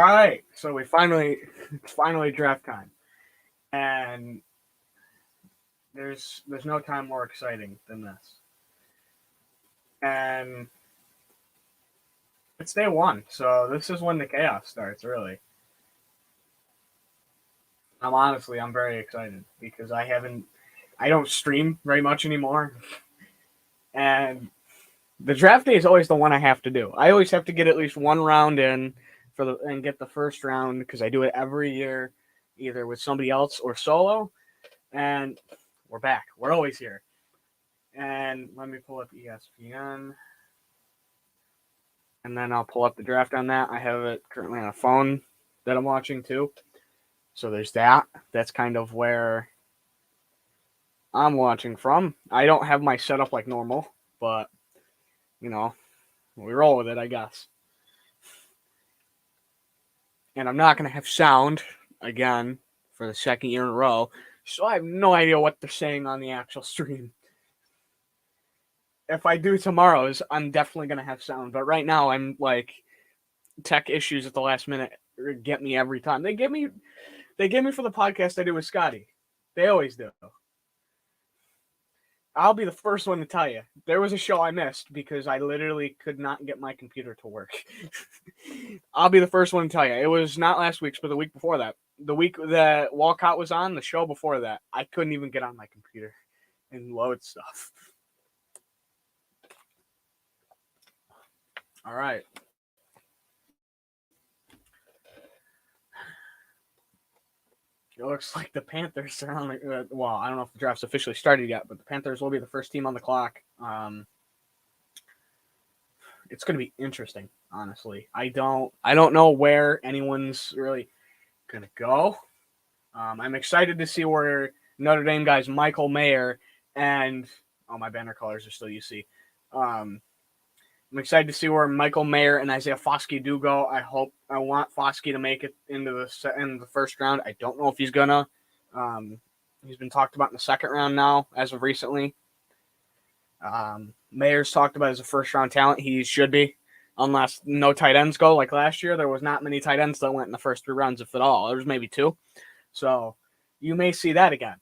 All right, so it's finally draft time, and there's no time more exciting than this. And it's day one, so this is when the chaos starts. Really, I'm very excited because I don't stream very much anymore, and the draft day is always the one I have to do. I always have to get at least one round in and get the first round because I do it every year, either with somebody else or solo. And we're back. We're always here. And let me pull up ESPN, and then I'll pull up the draft on that. I have it currently on a phone that I'm watching too. So there's that. That's kind of where I'm watching from. I don't have my setup like normal, but you know, we roll with it, I guess. And I'm not going to have sound again for the second year in a row, so I have no idea what they're saying on the actual stream. If I do tomorrow's, I'm definitely going to have sound, but right now I'm like tech issues at the last minute get me every time. They get me for the podcast I do with Scotty. They always do. I'll be the first one to tell you. There was a show I missed because I literally could not get my computer to work. I'll be the first one to tell you. It was not last week's, but the week before that. The week that Walcott was on, the show before that, I couldn't even get on my computer and load stuff. All right. It looks like the Panthers are on the. Well, I don't know if the draft's officially started yet, but the Panthers will be the first team on the clock. It's going to be interesting, honestly. I don't know where anyone's really going to go. I'm excited to see where Notre Dame guys Michael Mayer and my banner colors are still UC. I'm excited to see where Michael Mayer and Isaiah Foskey do go. I want Foskey to make it into the first round. I don't know if he's gonna. He's been talked about in the second round now, as of recently. Mayer's talked about as a first round talent. He should be, unless no tight ends go. Like last year, there was not many tight ends that went in the first 3 rounds, if at all. There was maybe 2. So you may see that again.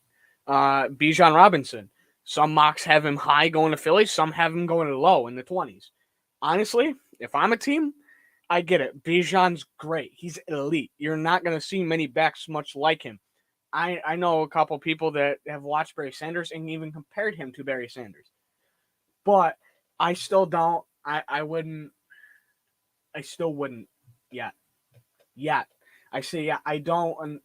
Bijan Robinson. Some mocks have him high going to Philly. Some have him going low in the 20s. Honestly, if I'm a team, I get it. Bijan's great. He's elite. You're not going to see many backs much like him. I know a couple people that have watched Barry Sanders and even compared him to Barry Sanders. But I still don't. I wouldn't. I still wouldn't yet. Yet. I say yeah. I don't.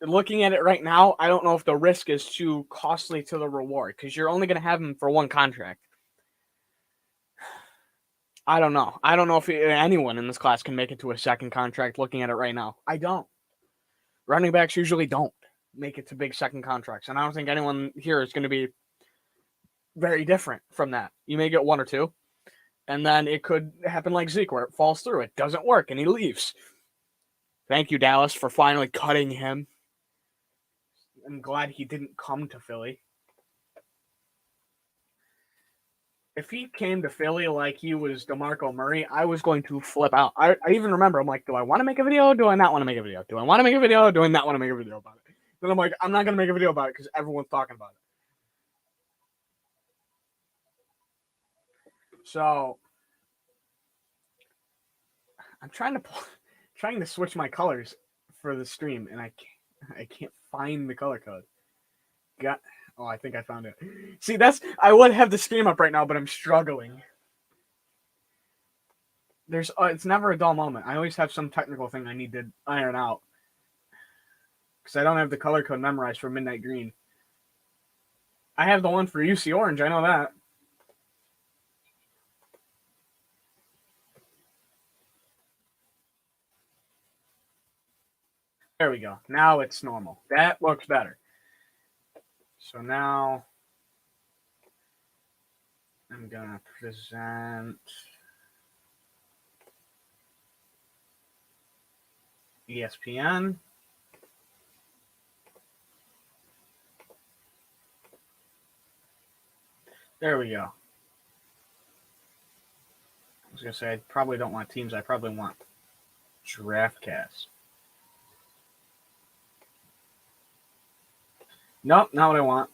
Looking at it right now, I don't know if the risk is too costly to the reward because you're only going to have him for one contract. I don't know. I don't know if anyone in this class can make it to a second contract looking at it right now. I don't. Running backs usually don't make it to big second contracts, and I don't think anyone here is going to be very different from that. You may get 1 or 2, and then it could happen like Zeke where it falls through. It doesn't work, and he leaves. Thank you, Dallas, for finally cutting him. I'm glad he didn't come to Philly. If he came to Philly like he was DeMarco Murray, I was going to flip out. I even remember, I'm like, do I want to make a video? Do I not want to make a video? Do I want to make a video? Do I not want to make a video about it? Then I'm like, I'm not going to make a video about it because everyone's talking about it. So I'm trying to switch my colors for the stream, and I can't find the color code. I think I found it. See, I would have the stream up right now, but I'm struggling. It's never a dull moment. I always have some technical thing I need to iron out because I don't have the color code memorized for Midnight Green. I have the one for UC Orange. I know that. There we go. Now it's normal. That looks better. So now I'm going to present ESPN. There we go. I was going to say, I probably don't want teams. I probably want Draftcast. Nope, not what I want.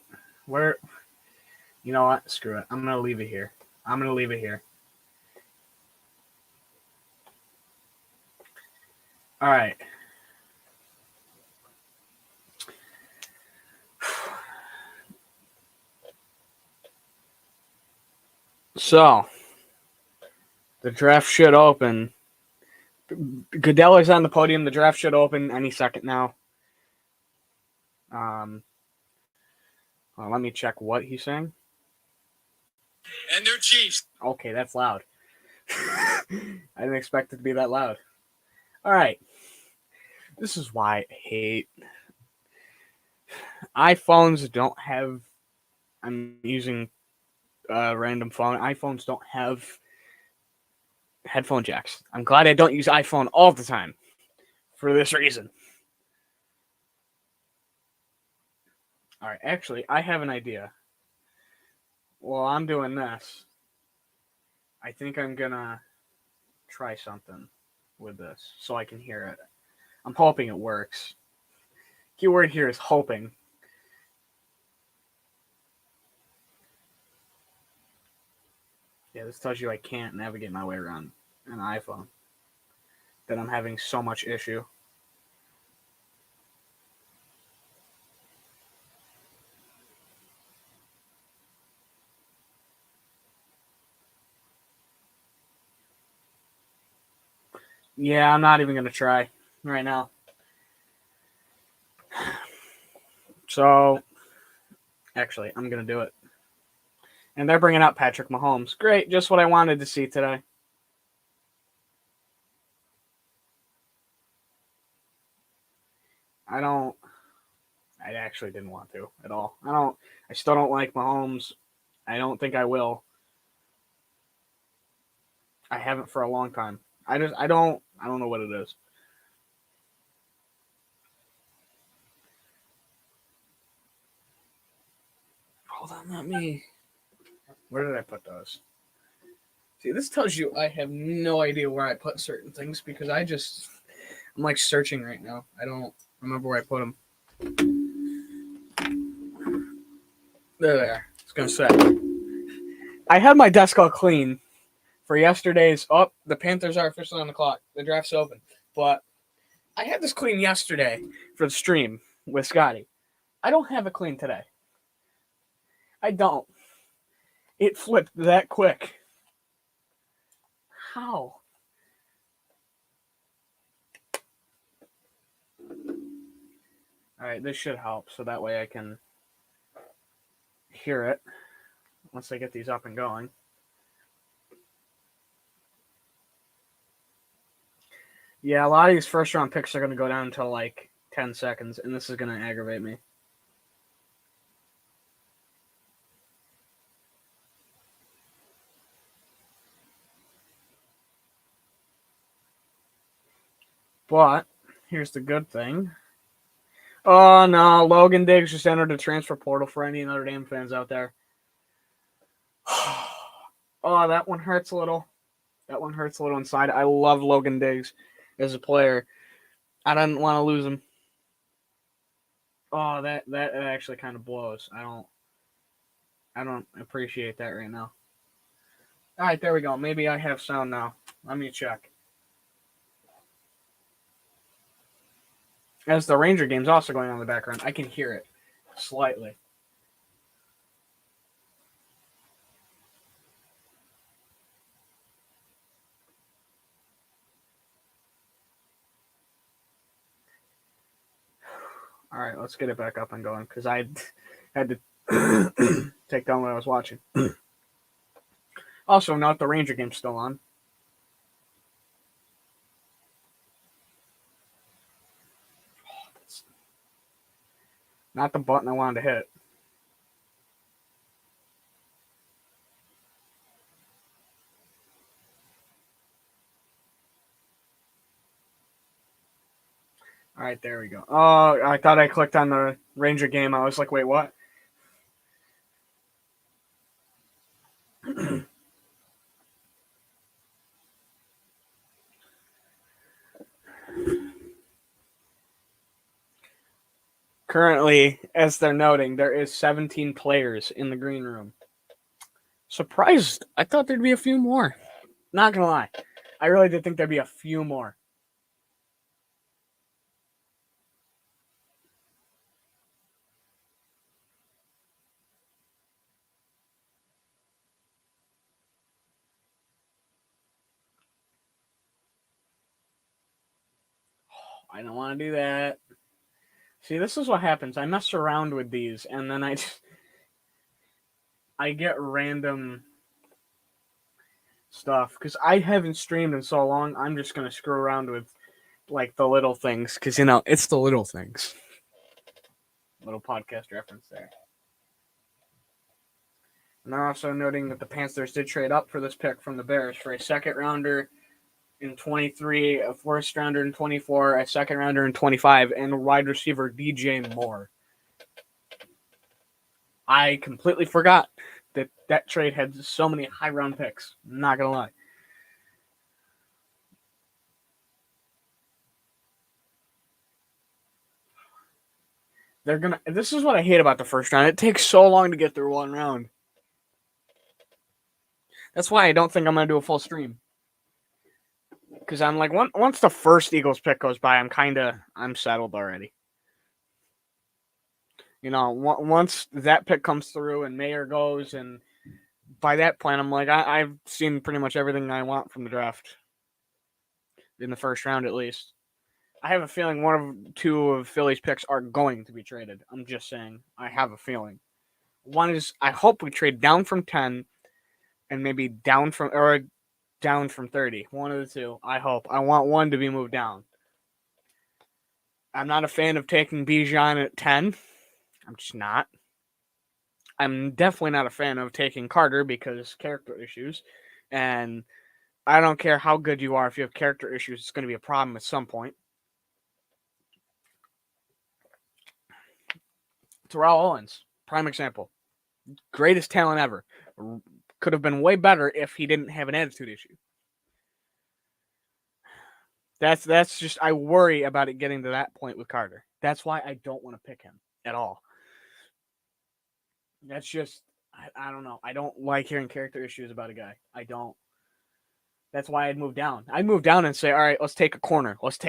Where? You know what? Screw it. I'm gonna leave it here. I'm gonna leave it here. All right. So the draft should open. Goodell is on the podium. The draft should open any second now. Well, let me check what he's saying. And their Chiefs. Okay, that's loud. I didn't expect it to be that loud. All right. This is why I hate iPhones. Don't have. I'm using a random phone. iPhones don't have headphone jacks. I'm glad I don't use iPhone all the time for this reason. All right, actually, I have an idea. While I'm doing this, I think I'm gonna try something with this so I can hear it. I'm hoping it works. Keyword here is hoping. Yeah, this tells you I can't navigate my way around an iPhone. That I'm having so much issue. Yeah, I'm not even going to try right now. So, actually, I'm going to do it. And they're bringing out Patrick Mahomes. Great, just what I wanted to see today. I actually didn't want to at all. I still don't like Mahomes. I don't think I will. I haven't for a long time. I don't know what it is. Hold on, let me. Where did I put those? See, this tells you I have no idea where I put certain things because I'm like searching right now. I don't remember where I put them. There they are. I was gonna say. I had my desk all clean for yesterday's. Oh, the Panthers are officially on the clock. The draft's open, but I had this clean yesterday for the stream with Scotty. I don't have it clean today. I don't. It flipped that quick. How? All right, this should help, so that way I can hear it once I get these up and going. Yeah, a lot of these first round picks are going to go down until like 10 seconds, and this is going to aggravate me. But here's the good thing. Oh no, Logan Diggs just entered the transfer portal for any Notre Dame fans out there. Oh, that one hurts a little. That one hurts a little inside. I love Logan Diggs as a player. I didn't want to lose him. Oh, that actually kind of blows. I don't appreciate that right now. All right, there we go. Maybe I have sound now. Let me check. As the Ranger game's also going on in the background, I can hear it slightly. All right, let's get it back up and going because I had to take down what I was watching. Also, note the Ranger game's still on. That's not the button I wanted to hit. All right, there we go. Oh, I thought I clicked on the Ranger game. I was like, wait, what? Currently, as they're noting, there is 17 players in the green room. Surprised. I thought there'd be a few more. Not gonna lie. I really did think there'd be a few more. I don't want to do that. See, this is what happens. I mess around with these, and then I get random stuff because I haven't streamed in so long. I'm just gonna screw around with like the little things because it's the little things. Little podcast reference there. And they're also noting that the Panthers did trade up for this pick from the Bears for a second rounder in 23, a first rounder in 24, a second rounder in 25, and wide receiver DJ Moore. I completely forgot that trade had so many high round picks. I'm not gonna lie. This is what I hate about the first round. It takes so long to get through one round. That's why I don't think I'm gonna do a full stream. Because I'm like, once the first Eagles pick goes by, I'm settled already. Once that pick comes through and Mayer goes, and by that point, I'm like, I've seen pretty much everything I want from the draft in the first round, at least. I have a feeling one of two of Philly's picks are going to be traded. I'm just saying, I have a feeling. One is, I hope we trade down from 10 and maybe down from 30. One of the two, I hope. I want one to be moved down. I'm not a fan of taking Bijan at 10. I'm just not. I'm definitely not a fan of taking Carter because character issues. And I don't care how good you are. If you have character issues, it's going to be a problem at some point. Terrell Owens, prime example. Greatest talent ever. Could have been way better if he didn't have an attitude issue. That's just, I worry about it getting to that point with Carter. That's why I don't want to pick him at all. That's just, I don't know. I don't like hearing character issues about a guy. I don't. That's why I'd move down. I'd move down and say, all right, let's take a corner. Let's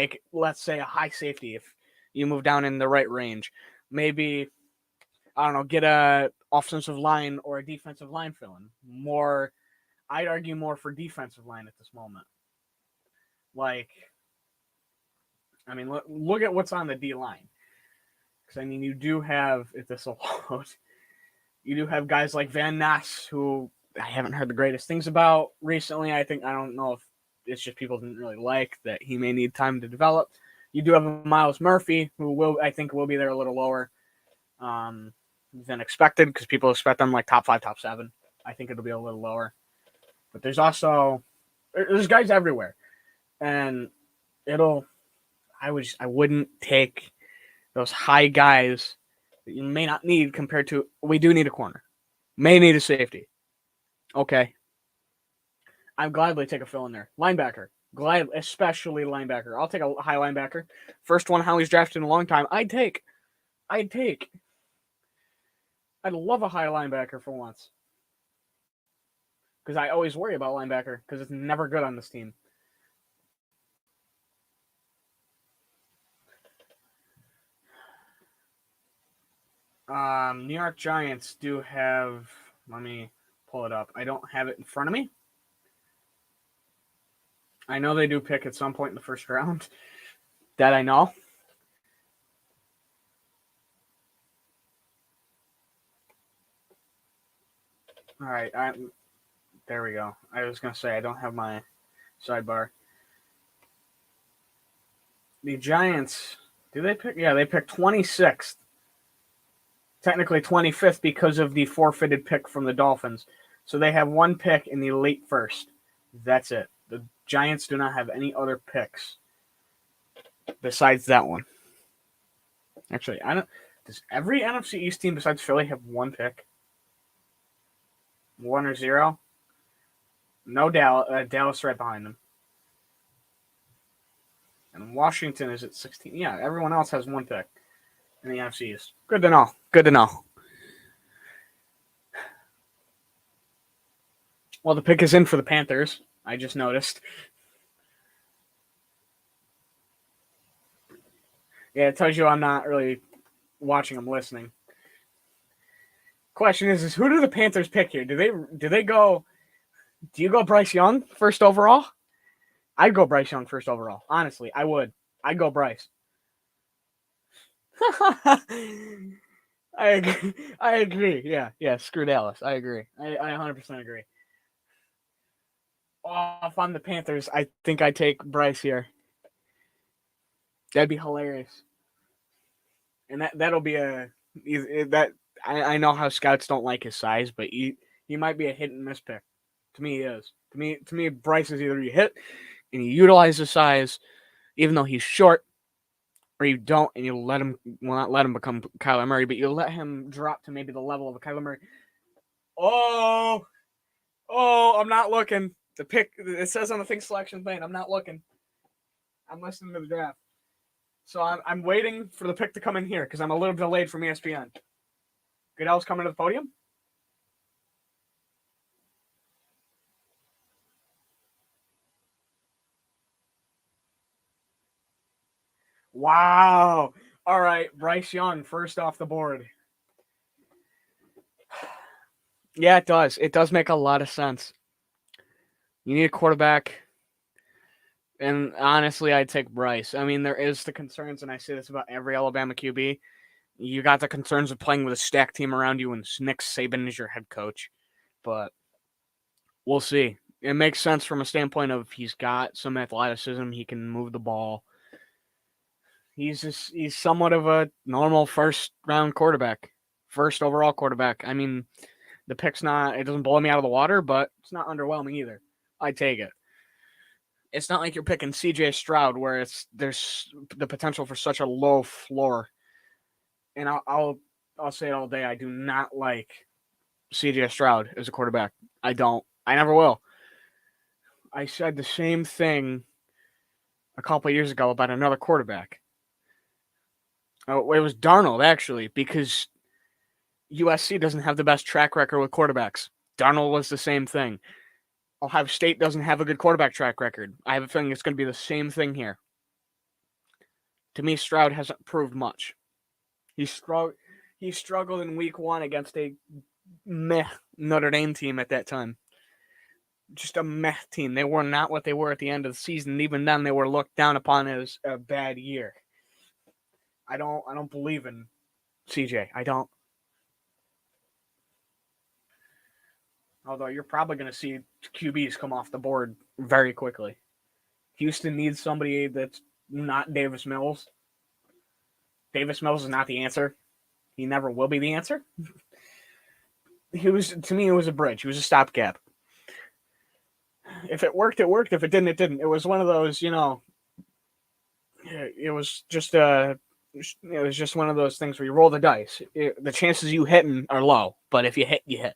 say a high safety if you move down in the right range. Maybe, I don't know, get a offensive line or a defensive line fill-in. I'd argue more for defensive line at this moment. Like, I mean, look at what's on the D line. Because, I mean, you do have, if this will load, you do have guys like Van Ness, who I haven't heard the greatest things about recently. I don't know if it's just people didn't really like that he may need time to develop. You do have Myles Murphy, who I think will be there a little lower than expected because people expect them like top 5, top 7. I think it'll be a little lower. But there's guys everywhere. And I wouldn't take those high guys that you may not need compared to, we do need a corner. May need a safety. Okay. I'd gladly take a fill in there. Linebacker. Especially linebacker. I'll take a high linebacker. First one Howie's drafted in a long time. I'd take. I'd love a high linebacker for once. Because I always worry about linebacker because it's never good on this team. New York Giants do have, let me pull it up. I don't have it in front of me. I know they do pick at some point in the first round. That I know. All right, there we go. I was going to say I don't have my sidebar. The Giants, do they pick? Yeah, they pick 26th. Technically 25th because of the forfeited pick from the Dolphins. So they have one pick in the late first. That's it. The Giants do not have any other picks besides that one. Actually, does every NFC East team besides Philly have one pick? 1 or 0? No, Dallas right behind them. And Washington is at 16. Yeah, everyone else has one pick. in the NFC East. Good to know. Good to know. Well, the pick is in for the Panthers. I just noticed. Yeah, it tells you I'm not really watching. I'm listening. Question is who do the Panthers pick here? Do they go? Do you go Bryce Young first overall? I'd go Bryce Young first overall. Honestly, I would. I'd go Bryce. I agree. I agree. Yeah. Screw Dallas. I agree. I 100% agree. Oh, if I'm the Panthers, I think I take Bryce here. That'd be hilarious. And that'll be that. I know how scouts don't like his size, but he might be a hit and miss pick. To me, he is. To me, Bryce is either you hit and you utilize his size, even though he's short, or you don't and you let him not let him become Kyler Murray, but you let him drop to maybe the level of a Kyler Murray. Oh, I'm not looking. The pick it says on the thing selection thing. I'm not looking. I'm listening to the draft. So I'm waiting for the pick to come in here because I'm a little delayed from ESPN. Goodell's coming to the podium. Wow. All right, Bryce Young first off the board. Yeah, it does. It does make a lot of sense. You need a quarterback. And honestly, I'd take Bryce. I mean, there is the concerns, and I say this about every Alabama QB. You got the concerns of playing with a stacked team around you, and Nick Saban is your head coach. But we'll see. It makes sense from a standpoint of he's got some athleticism. He can move the ball. He's somewhat of a normal first round quarterback, first overall quarterback. I mean, the pick's not. It doesn't blow me out of the water, but it's not underwhelming either. I take it. It's not like you're picking C.J. Stroud, where there's the potential for such a low floor. And I'll say it all day. I do not like C.J. Stroud as a quarterback. I don't. I never will. I said the same thing a couple of years ago about another quarterback. Oh, it was Darnold actually, because USC doesn't have the best track record with quarterbacks. Darnold was the same thing. Ohio State doesn't have a good quarterback track record. I have a feeling it's going to be the same thing here. To me, Stroud hasn't proved much. He struggled in week one against a meh Notre Dame team at that time. Just a meh team. They were not what they were at the end of the season. Even then, they were looked down upon as a bad year. I don't believe in CJ. I don't. Although you're probably going to see QBs come off the board very quickly. Houston needs somebody that's not Davis Mills. Davis Mills is not the answer. He never will be the answer. To me, it was a bridge. He was a stopgap. If it worked, it worked. If it didn't, it didn't. It was one of those, it was just one of those things where you roll the dice. The chances you hitting are low, but if you hit, you hit.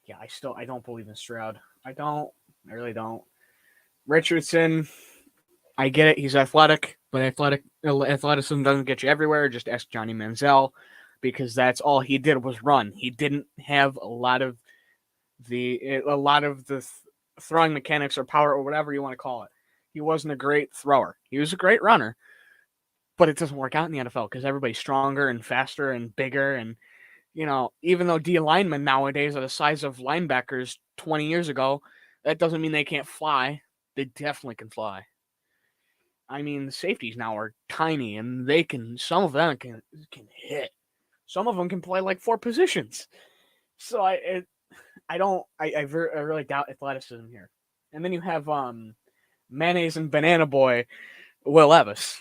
Yeah, I don't believe in Stroud. I really don't. Richardson, I get it. He's athletic, but athleticism doesn't get you everywhere. Just ask Johnny Manziel, because that's all he did was run. He didn't have a lot of the throwing mechanics or power or whatever you want to call it. He wasn't a great thrower. He was a great runner, but it doesn't work out in the NFL because everybody's stronger and faster and bigger. And even though D linemen nowadays are the size of linebackers 20 years ago, that doesn't mean they can't fly. They definitely can fly. I mean, the safeties now are tiny, and some of them can hit. Some of them can play like 4 positions. So I really doubt athleticism here. And then you have mayonnaise and banana boy Will Levis.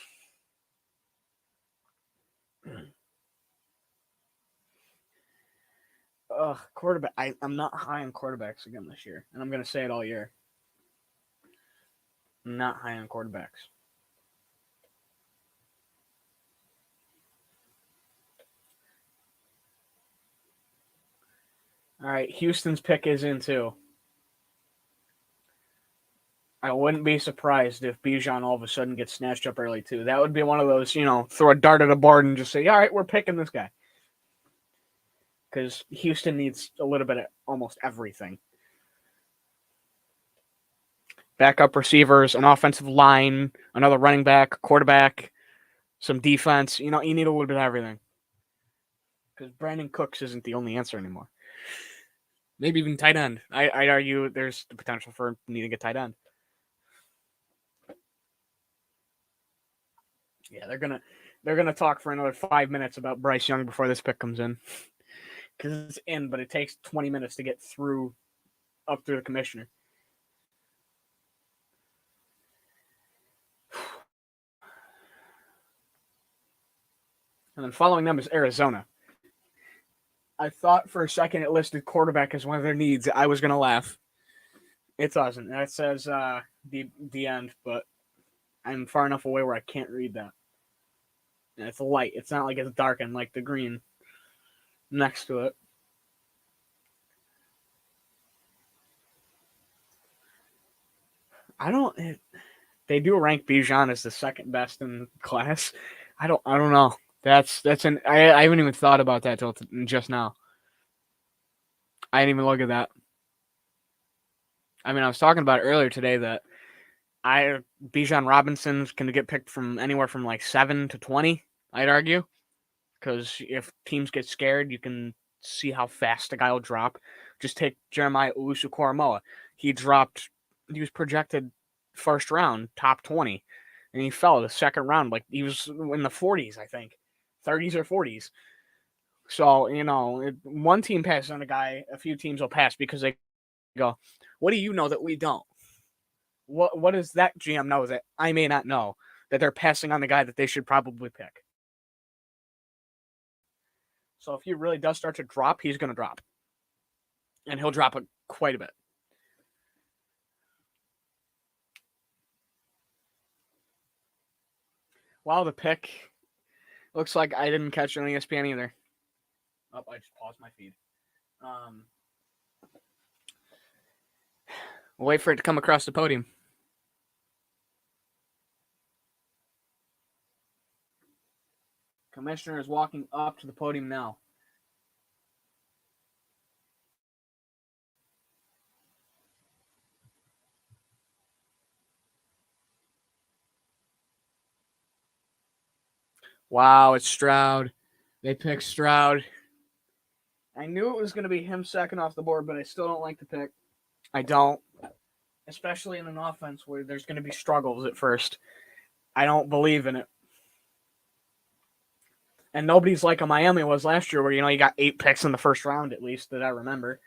Quarterback. I'm not high on quarterbacks again this year, and I'm going to say it all year. I'm not high on quarterbacks. All right, Houston's pick is in too. I wouldn't be surprised if Bijan all of a sudden gets snatched up early too. That would be one of those, throw a dart at a board and just say, all right, we're picking this guy. Because Houston needs a little bit of almost everything. Backup receivers, an offensive line, another running back, quarterback, some defense. You need a little bit of everything. Because Brandon Cooks isn't the only answer anymore. Maybe even tight end. I'd argue there's the potential for needing a tight end. Yeah, they're gonna talk for another 5 minutes about Bryce Young before this pick comes in. Because it's in, but it takes 20 minutes to get up through the commissioner. And then following them is Arizona. I thought for a second it listed quarterback as one of their needs. I was going to laugh. It doesn't. That says the end, but I'm far enough away where I can't read that. And it's light. It's not like it's darkened like the green next to it. They do rank Bijan as the second best in the class. I don't know. I haven't even thought about that till just now. I didn't even look at that. I mean, I was talking about it earlier today that Bijan Robinson's going to get picked from anywhere from like 7 to 20, I'd argue. Because if teams get scared, you can see how fast a guy will drop. Just take Jeremiah Owusu-Koramoah. He was projected first round, top 20. And he fell the second round. Like, he was in the 40s, I think. 30s or 40s. So, one team passes on a guy, a few teams will pass because they go, what do you know that we don't? What does that GM know that I may not know that they're passing on the guy that they should probably pick? So if he really does start to drop, he's going to drop. And he'll drop it quite a bit. Wow, the pick looks like I didn't catch it on ESPN either. Oh, I just paused my feed. We'll wait for it to come across the podium. Commissioner is walking up to the podium now. Wow, it's Stroud. They picked Stroud. I knew it was going to be him second off the board, but I still don't like the pick. I don't. Especially in an offense where there's going to be struggles at first. I don't believe in it. And nobody's like a Miami was last year where, you got 8 picks in the first round at least that I remember.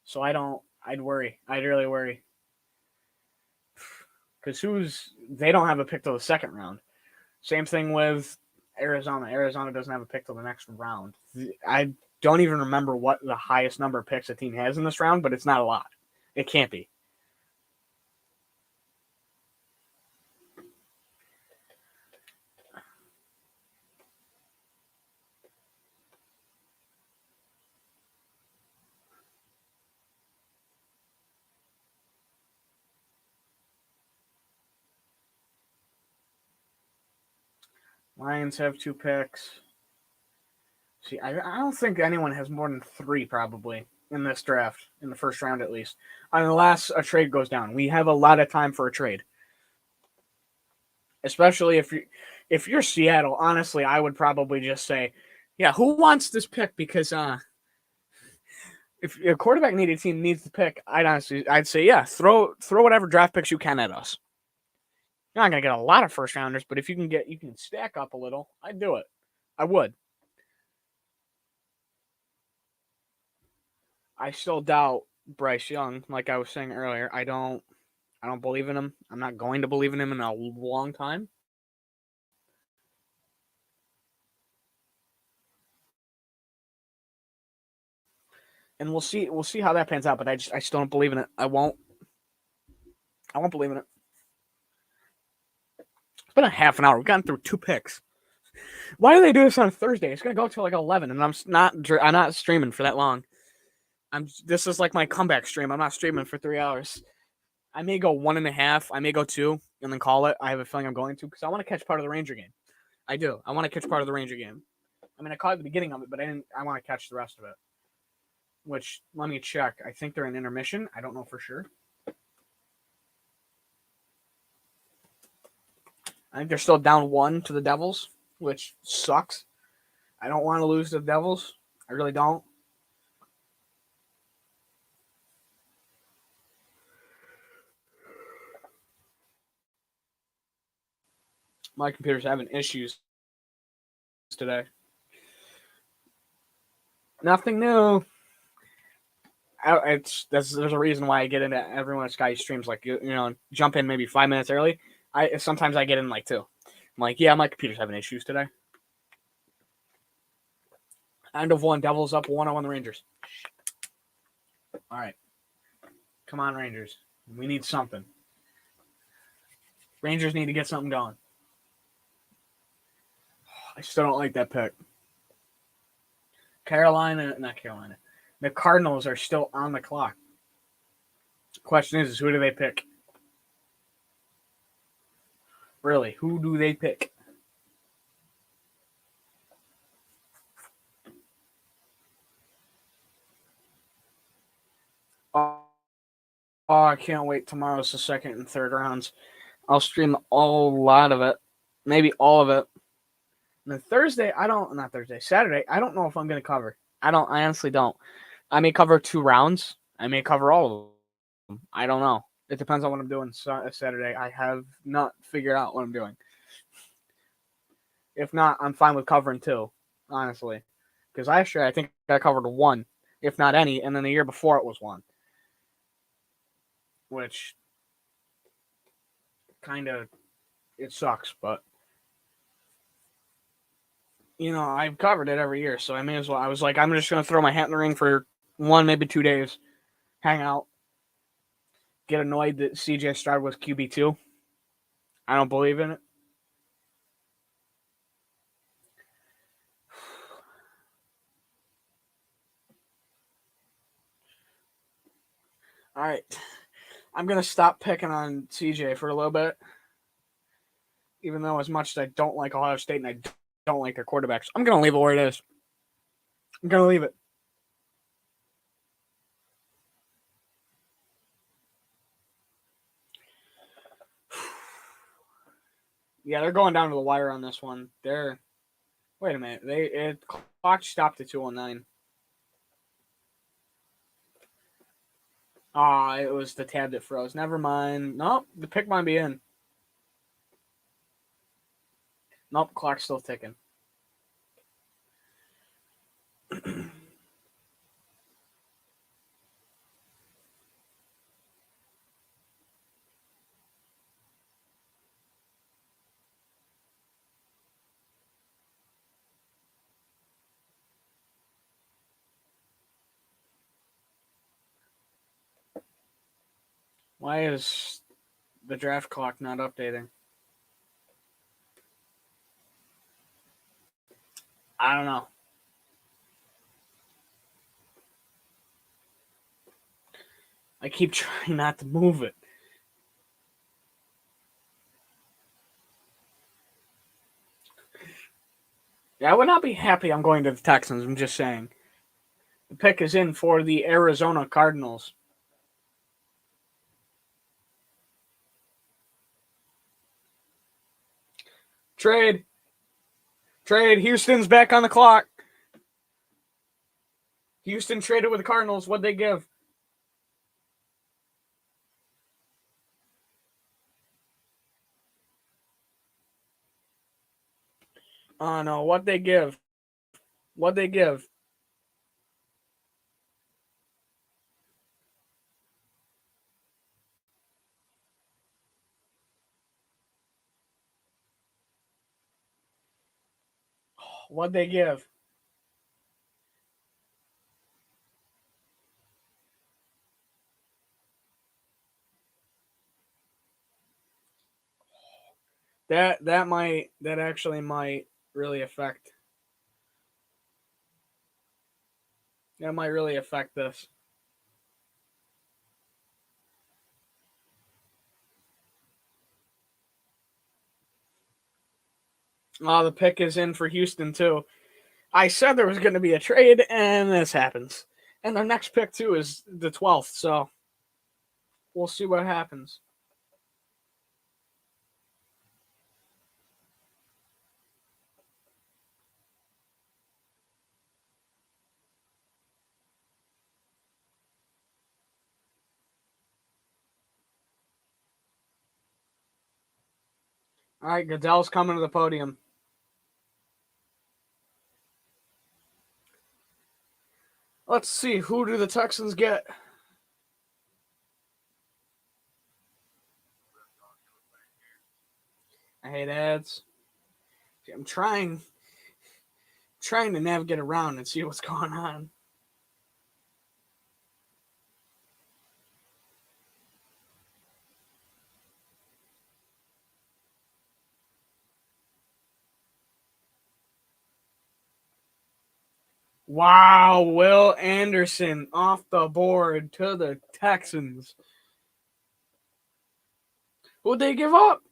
So I'd worry. I'd really worry. Because they don't have a pick till the second round. Same thing with Arizona. Arizona doesn't have a pick till the next round. I don't even remember what the highest number of picks a team has in this round, but it's not a lot. It can't be. Lions have 2 picks. See, I don't think anyone has more than 3 probably in this draft, in the first round at least, unless a trade goes down. We have a lot of time for a trade. Especially if you're Seattle, honestly, I would probably just say, yeah, who wants this pick? Because if a quarterback needed team needs the pick, I'd say, yeah, throw whatever draft picks you can at us. You're not gonna get a lot of first rounders, but if you can stack up a little, I'd do it. I would. I still doubt Bryce Young, like I was saying earlier. I don't believe in him. I'm not going to believe in him in a long time. And we'll see how that pans out, but I still don't believe in it. I won't believe in it. It's been a half an hour. We've gotten through 2 picks. Why do they do this on a Thursday? It's gonna go till like 11, and I'm not streaming for that long. This is like my comeback stream. I'm not streaming for 3 hours. I may go 1.5. I may go 2 and then call it. I have a feeling I'm going to because I want to catch part of the Ranger game. I do. I want to catch part of the Ranger game. I mean, I caught the beginning of it, but I didn't. I want to catch the rest of it. Which, let me check. I think they're in intermission. I don't know for sure. I think they're still down 1 to the Devils, which sucks. I don't want to lose to the Devils. I really don't. My computer's having issues today. Nothing new. There's a reason why I get into everyone Sky streams, like, jump in maybe 5 minutes early. Sometimes I get in like 2. I'm like, yeah, my computer's having issues today. End of 1, Devils up 1-0 on the Rangers. All right, come on, Rangers. We need something. Rangers need to get something going. I still don't like that pick. Not Carolina. The Cardinals are still on the clock. Question is who do they pick? Really, who do they pick? Oh, I can't wait. Tomorrow's the second and third rounds. I'll stream a lot of it. Maybe all of it. And then Saturday, I don't know if I'm going to cover. I honestly don't. I may cover 2 rounds. I may cover all of them. I don't know. It depends on what I'm doing Saturday. I have not figured out what I'm doing. If not, I'm fine with covering 2, honestly. Because last year, I think I covered 1, if not any, and then the year before it was 1. Which kind of, it sucks, but I've covered it every year, so I may as well. I was like, I'm just going to throw my hat in the ring for 1, maybe 2 days, hang out, get annoyed that CJ Stroud was QB2. I don't believe in it. All right. I'm going to stop picking on CJ for a little bit, even though as much as I don't like Ohio State and I don't like their quarterbacks, I'm going to leave it where it is. I'm going to leave it. Yeah, they're going down to the wire on this one. Wait a minute. Clock stopped at 2:09. It was the tab that froze. Never mind. Nope, the pick might be in. Nope, clock's still ticking. Why is the draft clock not updating? I don't know. I keep trying not to move it. Yeah, I would not be happy I'm going to the Texans. I'm just saying. The pick is in for the Arizona Cardinals. Trade. Houston's back on the clock. Houston traded with the Cardinals. What'd they give? Oh, no. What'd they give? What'd they give? That actually might really affect. That might really affect this. Oh, the pick is in for Houston, too. I said there was going to be a trade, and this happens. And their next pick, too, is the 12th, so we'll see what happens. All right, Goodell's coming to the podium. Let's see, who do the Texans get? I hate ads. I'm trying to navigate around and see what's going on. Wow, Will Anderson off the board to the Texans. Who'd they give up?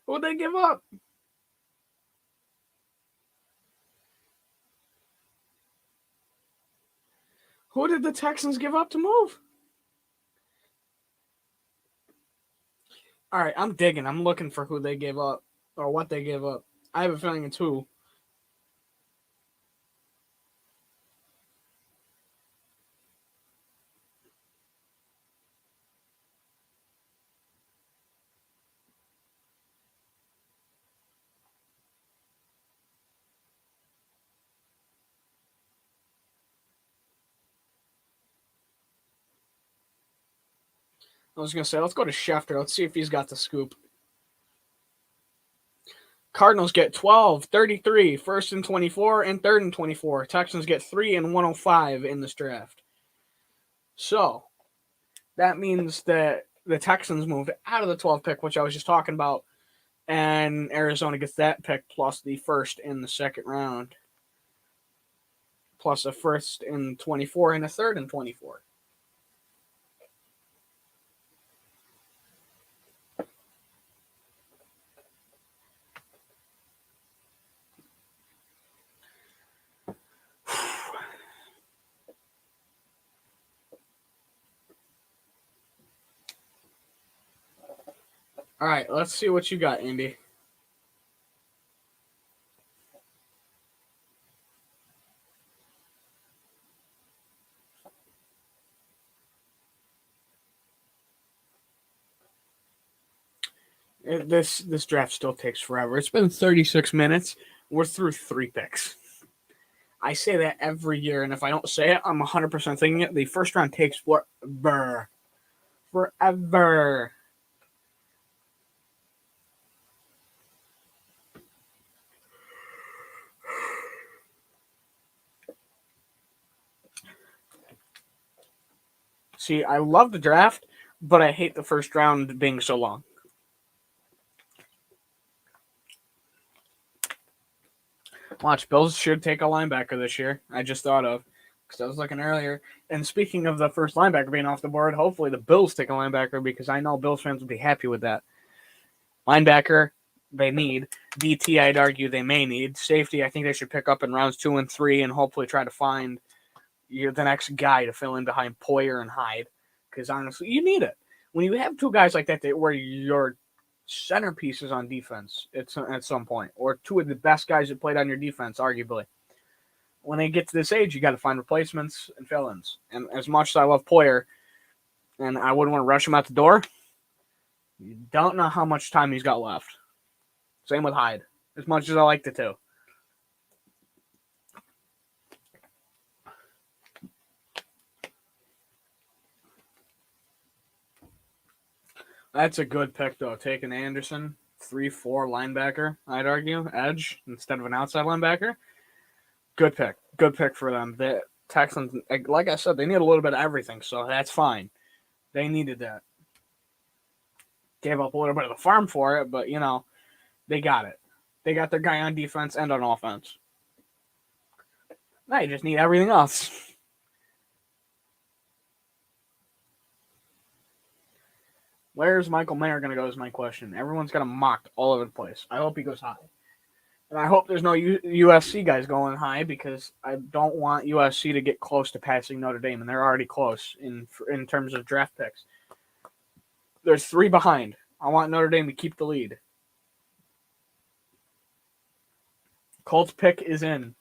Who'd they give up? Who did the Texans give up to move? All right, I'm digging. I'm looking for who they gave up or what they gave up. I have a feeling it's who. I was going to say, let's go to Schefter. Let's see if he's got the scoop. Cardinals get 12, 33, first and 24, and third and 24. Texans get 3 and 105 in this draft. So that means that the Texans moved out of the 12th pick, which I was just talking about, and Arizona gets that pick plus the first in the second round, plus a first in 24 and a third in 24. All right, let's see what you got, Andy. This draft still takes forever. It's been 36 minutes. We're through 3 picks. I say that every year, and if I don't say it, I'm 100% thinking it. The first round takes forever. Forever. See, I love the draft, but I hate the first round being so long. Watch, Bills should take a linebacker this year. I just thought of, because I was looking earlier. And speaking of the first linebacker being off the board, hopefully the Bills take a linebacker, because I know Bills fans would be happy with that. Linebacker, they need. DT, I'd argue they may need. Safety, I think they should pick up in rounds 2 and 3 and hopefully try to find the next guy to fill in behind Poyer and Hyde, because honestly, you need it. When you have 2 guys like that, where your centerpieces on defense at some point, or 2 of the best guys that played on your defense, arguably. When they get to this age, you got to find replacements and fill-ins. And as much as I love Poyer, and I wouldn't want to rush him out the door, you don't know how much time he's got left. Same with Hyde, as much as I like the 2. That's a good pick, though. Taking Anderson, 3-4 linebacker, I'd argue, edge instead of an outside linebacker. Good pick. Good pick for them. The Texans, like I said, they need a little bit of everything, so that's fine. They needed that. Gave up a little bit of the farm for it, but, they got it. They got their guy on defense and on offense. Now you just need everything else. Where's Michael Mayer going to go is my question. Everyone's got him mocked all over the place. I hope he goes high. And I hope there's no USC guys going high because I don't want USC to get close to passing Notre Dame, and they're already close in terms of draft picks. There's 3 behind. I want Notre Dame to keep the lead. Colts pick is in.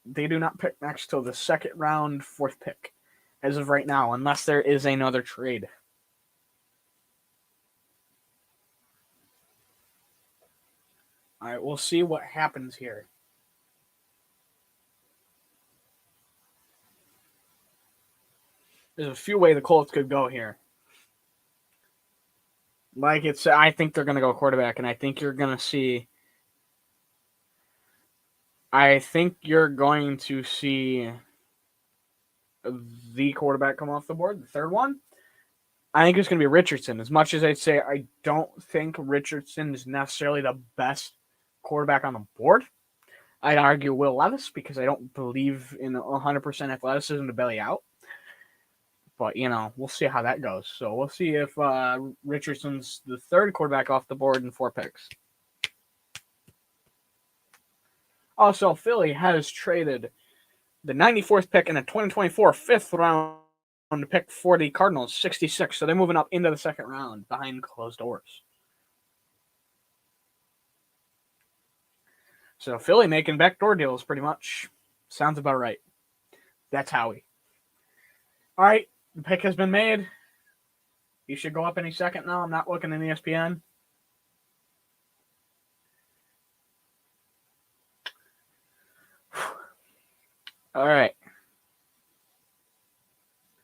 They do not pick next till the second round, 4th pick, as of right now, unless there is another trade. All right, we'll see what happens here. There's a few ways the Colts could go here. Like it's, I think they're going to go quarterback, and I think you're going to see. I think you're going to see the quarterback come off the board, the third one. I think it's going to be Richardson. As much as I'd say I don't think Richardson is necessarily the best quarterback on the board, I'd argue Will Levis because I don't believe in 100% athleticism to belly out. But, we'll see how that goes. So we'll see if Richardson's the third quarterback off the board in 4 picks. Also, Philly has traded the 94th pick in a 2024 5th round pick for the Cardinals, 66. So they're moving up into the second round behind closed doors. So Philly making backdoor deals pretty much. Sounds about right. That's Howie. All right, the pick has been made. You should go up any second now. I'm not looking in ESPN. All right.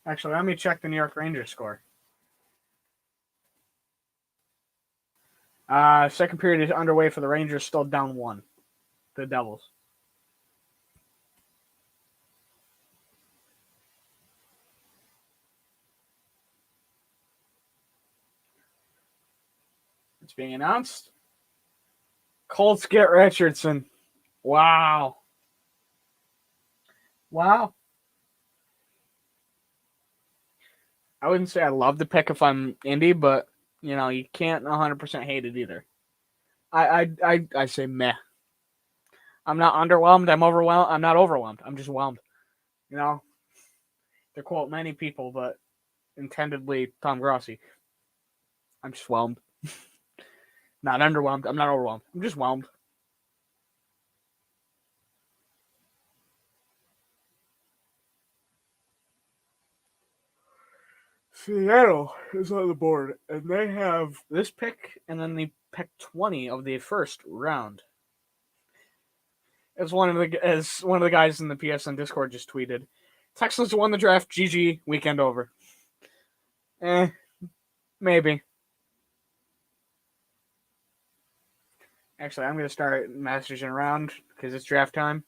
Actually, let me check the New York Rangers score. Second period is underway for the Rangers, still down 1. The Devils. It's being announced. Colts get Richardson. Wow. I wouldn't say I love the pick if I'm Indy, but you can't 100% hate it either. I say meh. I'm not underwhelmed. I'm overwhelmed. I'm not overwhelmed. I'm just whelmed. To quote many people, but intendedly Tom Grossi. I'm just whelmed. Not underwhelmed. I'm not overwhelmed. I'm just whelmed. Seattle is on the board, and they have this pick, and then they pick 20 of the first round. As one of the guys in the PSN Discord just tweeted, Texans won the draft. GG. Weekend over. Maybe. Actually, I'm going to start messaging around because it's draft time.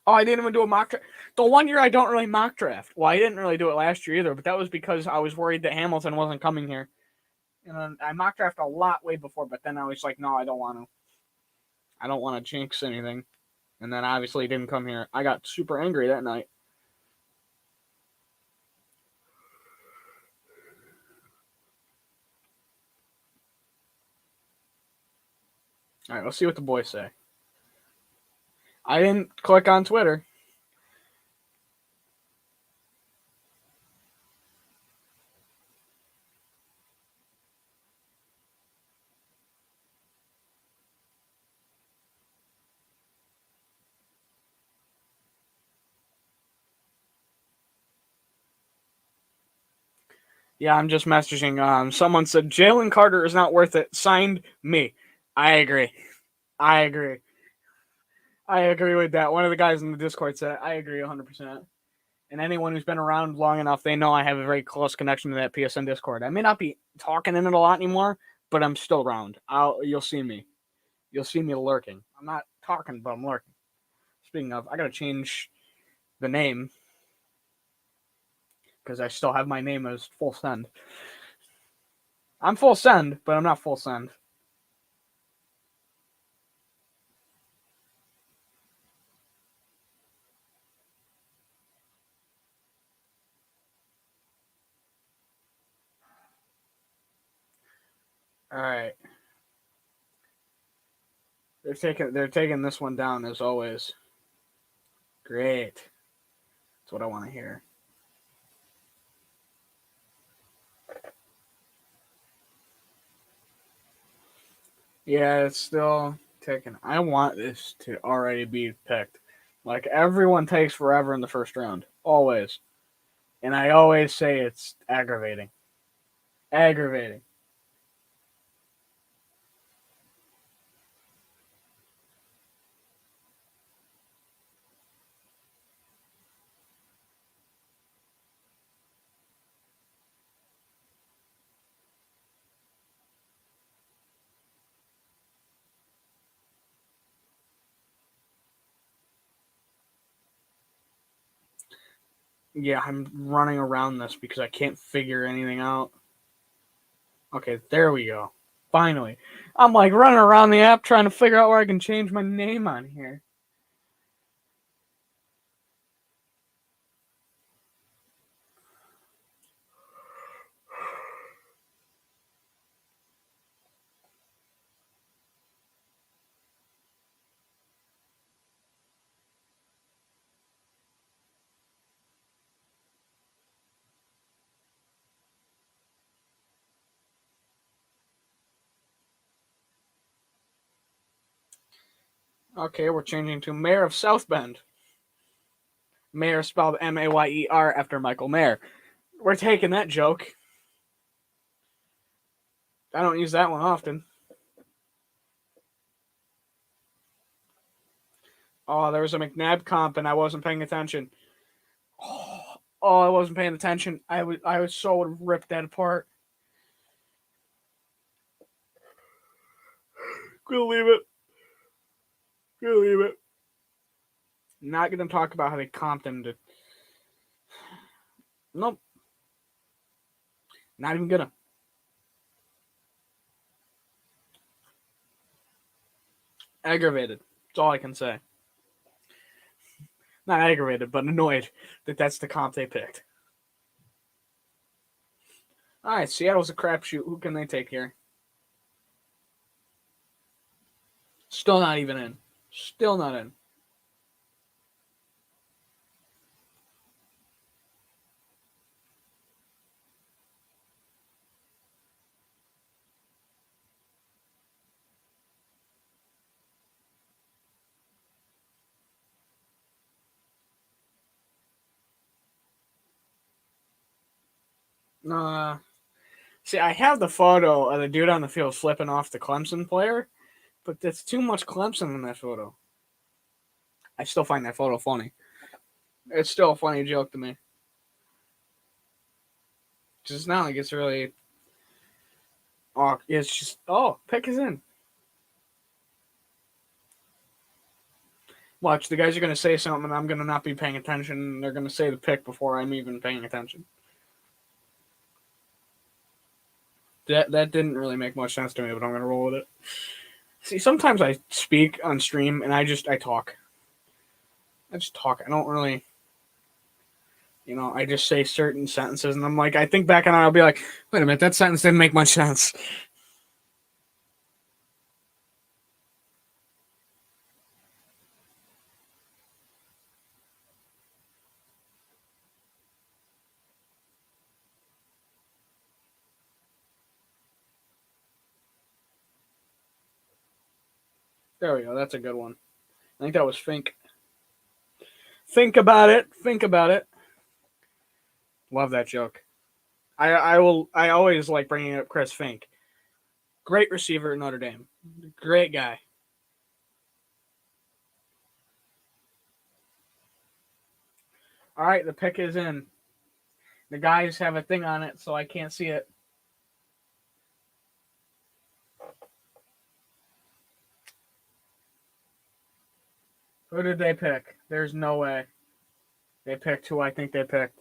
Oh, I didn't even do a mock draft. The one year I don't really mock draft. Well, I didn't really do it last year either, but that was because I was worried that Hamilton wasn't coming here. And then I mock draft a lot way before, but then I was like, no, I don't want to. I don't want to jinx anything. And then obviously he didn't come here. I got super angry that night. All right, let's see what the boys say. I didn't click on Twitter. Yeah, I'm just messaging. Someone said Jalen Carter is not worth it. Signed me. I agree. I agree with that. One of the guys in the Discord said, I agree 100%. And anyone who's been around long enough, they know I have a very close connection to that PSN Discord. I may not be talking in it a lot anymore, but I'm still around. You'll see me. You'll see me lurking. I'm not talking, but I'm lurking. Speaking of, I gotta change the name because I still have my name as Full Send. I'm Full Send, but I'm not Full Send. All right. They're taking this one down as always. Great. That's what I want to hear. Yeah, it's still taking. I want this to already be picked. Like everyone takes forever in the first round. Always. And I always say it's aggravating. Aggravating. Yeah, I'm running around this because I can't figure anything out. Okay, there we go. Finally. I'm like running around the app trying to figure out where I can change my name on here. Okay, we're changing to Mayor of South Bend. Mayor spelled Mayer after Michael Mayer. We're taking that joke. I don't use that one often. Oh, there was a McNabb comp and I wasn't paying attention. Oh, I wasn't paying attention. I was so would have ripped that apart. Gonna leave it. Gonna leave it. Not gonna talk about how they comped him to. Nope. Not even gonna. Aggravated. That's all I can say. Not aggravated, but annoyed that that's the comp they picked. All right, Seattle's a crapshoot. Who can they take here? Still not even in. Still not in. See, I have the photo of the dude on the field flipping off the Clemson player, but there's too much Clemson in that photo. I still find that photo funny. It's still a funny joke to me. Just not like it's really. Oh, it's just. Oh, pick is in. Watch, the guys are going to say something, and I'm going to not be paying attention. And they're going to say the pick before I'm even paying attention. That didn't really make much sense to me, but I'm going to roll with it. See, sometimes I speak on stream, and I talk. I just talk. I don't really. I just say certain sentences, and I'm like, I think back on it, I'll be like, wait a minute, that sentence didn't make much sense. There we go. That's a good one. I think that was Fink. Think about it. Think about it. Love that joke. I always like bringing up Chris Fink. Great receiver at Notre Dame. Great guy. All right, the pick is in. The guys have a thing on it, so I can't see it. Who did they pick? There's no way. They picked who I think they picked.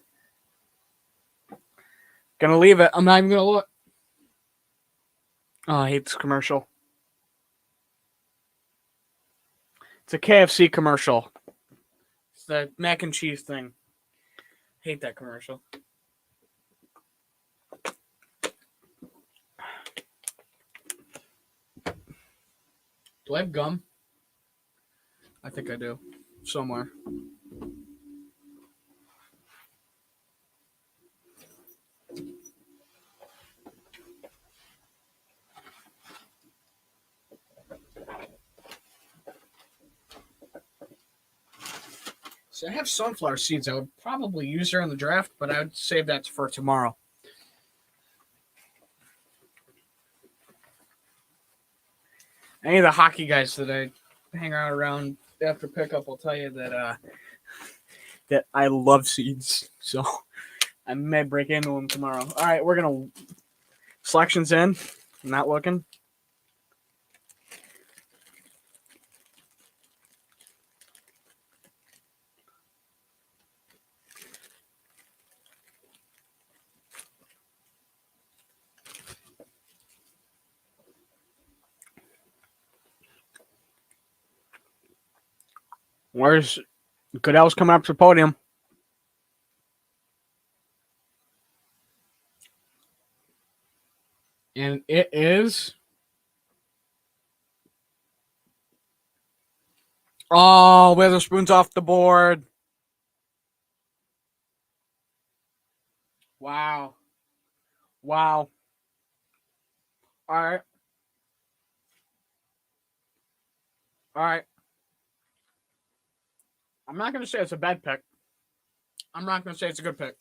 Gonna leave it. I'm not even gonna look. Oh, I hate this commercial. It's a KFC commercial. It's the mac and cheese thing. Hate that commercial. Do I have gum? I think I do. Somewhere. So I have sunflower seeds. I would probably use her in the draft, but I would save that for tomorrow. Any of the hockey guys that I hang out around after pickup will tell you that I love seeds. So I may break into them tomorrow. All right, we're gonna selections in. I'm not looking. Where's Goodell's coming up to the podium? And it is. Oh, Witherspoon's off the board. Wow. Wow. All right. All right. I'm not going to say it's a bad pick. I'm not going to say it's a good pick.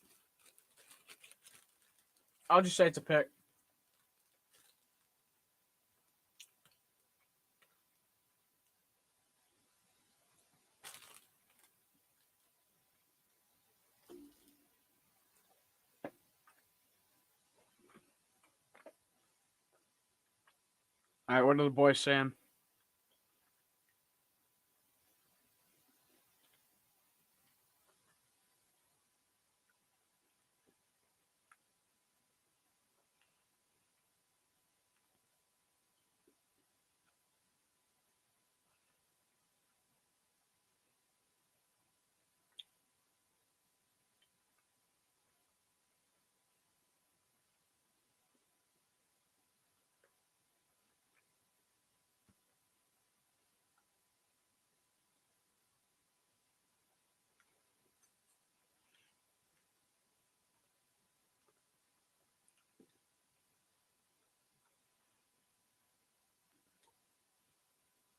I'll just say it's a pick. All right, what are the boys saying?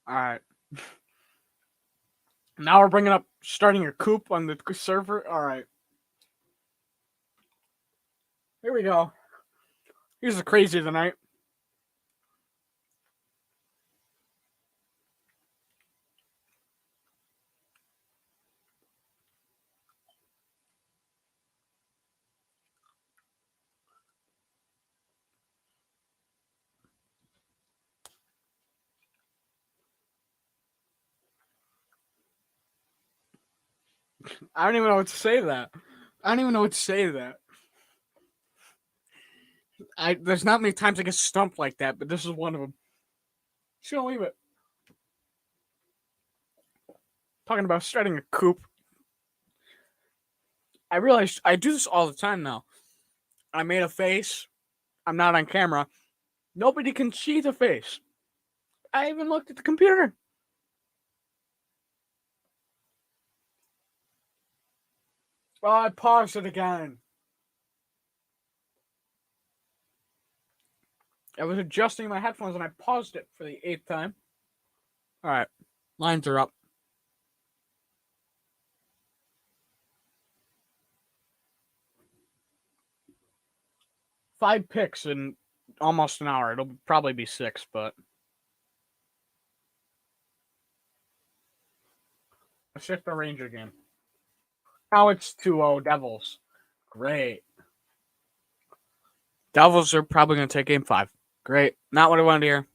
All right. Now we're bringing up starting your coop on the server. All right. Here we go. Here's the crazy of the night. I don't even know what to say to that. I don't even know what to say to that. There's not many times I get stumped like that, but this is one of them. Just gonna leave it. Talking about starting a coop. I realized I do this all the time now. I made a face. I'm not on camera. Nobody can see the face. I even looked at the computer. Oh, I paused it again. I was adjusting my headphones and I paused it for the 8th time. All right, lines are up. Five picks in almost an hour. It'll probably be 6, but let's shift the Ranger game. Now it's 2-0 Devils. Great. Devils are probably going to take game 5. Great. Not what I wanted to hear.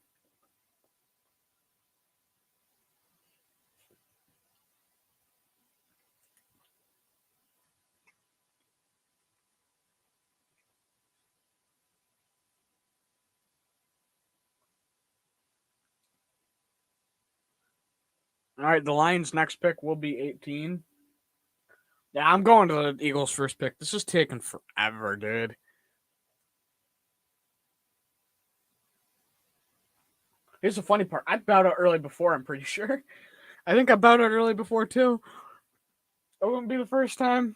All right, the Lions' next pick will be 18. Yeah, I'm going to the Eagles' first pick. This is taking forever, dude. Here's the funny part. I bowed out early before, I'm pretty sure. I think I bet it early before too. It wouldn't be the first time.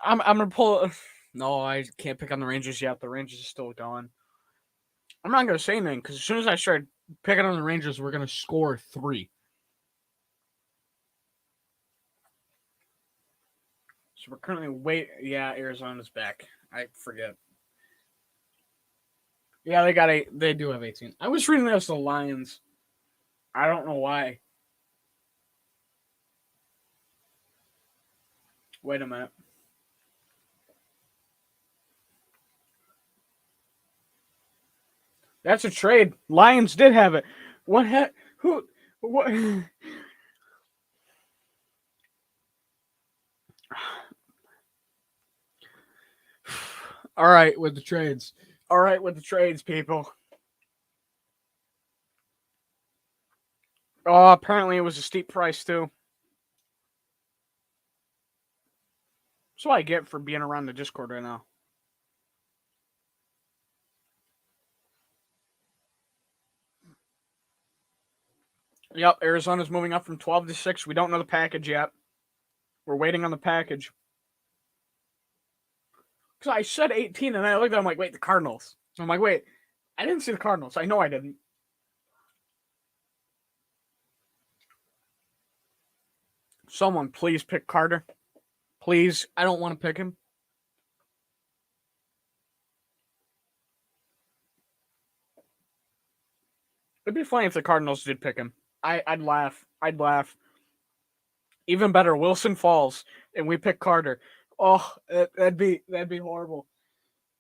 I'm gonna pull. No, I can't pick on the Rangers yet. The Rangers are still going. I'm not gonna say anything because as soon as I start picking on the Rangers, we're gonna score 3. So we're currently Yeah, Arizona's back. I forget. Yeah, they got 8. They do have 18. I was reading this the Lions. I don't know why. Wait a minute. That's a trade. Lions did have it. What heck? Who? What? All right with the trades. All right with the trades, people. Oh, apparently it was a steep price too. That's what I get for being around the Discord right now. Yep, Arizona's moving up from 12 to 6. We don't know the package yet. We're waiting on the package. Because I said 18, and I looked at it, I'm like, wait, the Cardinals. I'm like, wait, I didn't see the Cardinals. I know I didn't. Someone please pick Carter. Please. I don't want to pick him. It'd be funny if the Cardinals did pick him. I'd laugh. I'd laugh. Even better, Wilson falls and we pick Carter. Oh, that'd be horrible.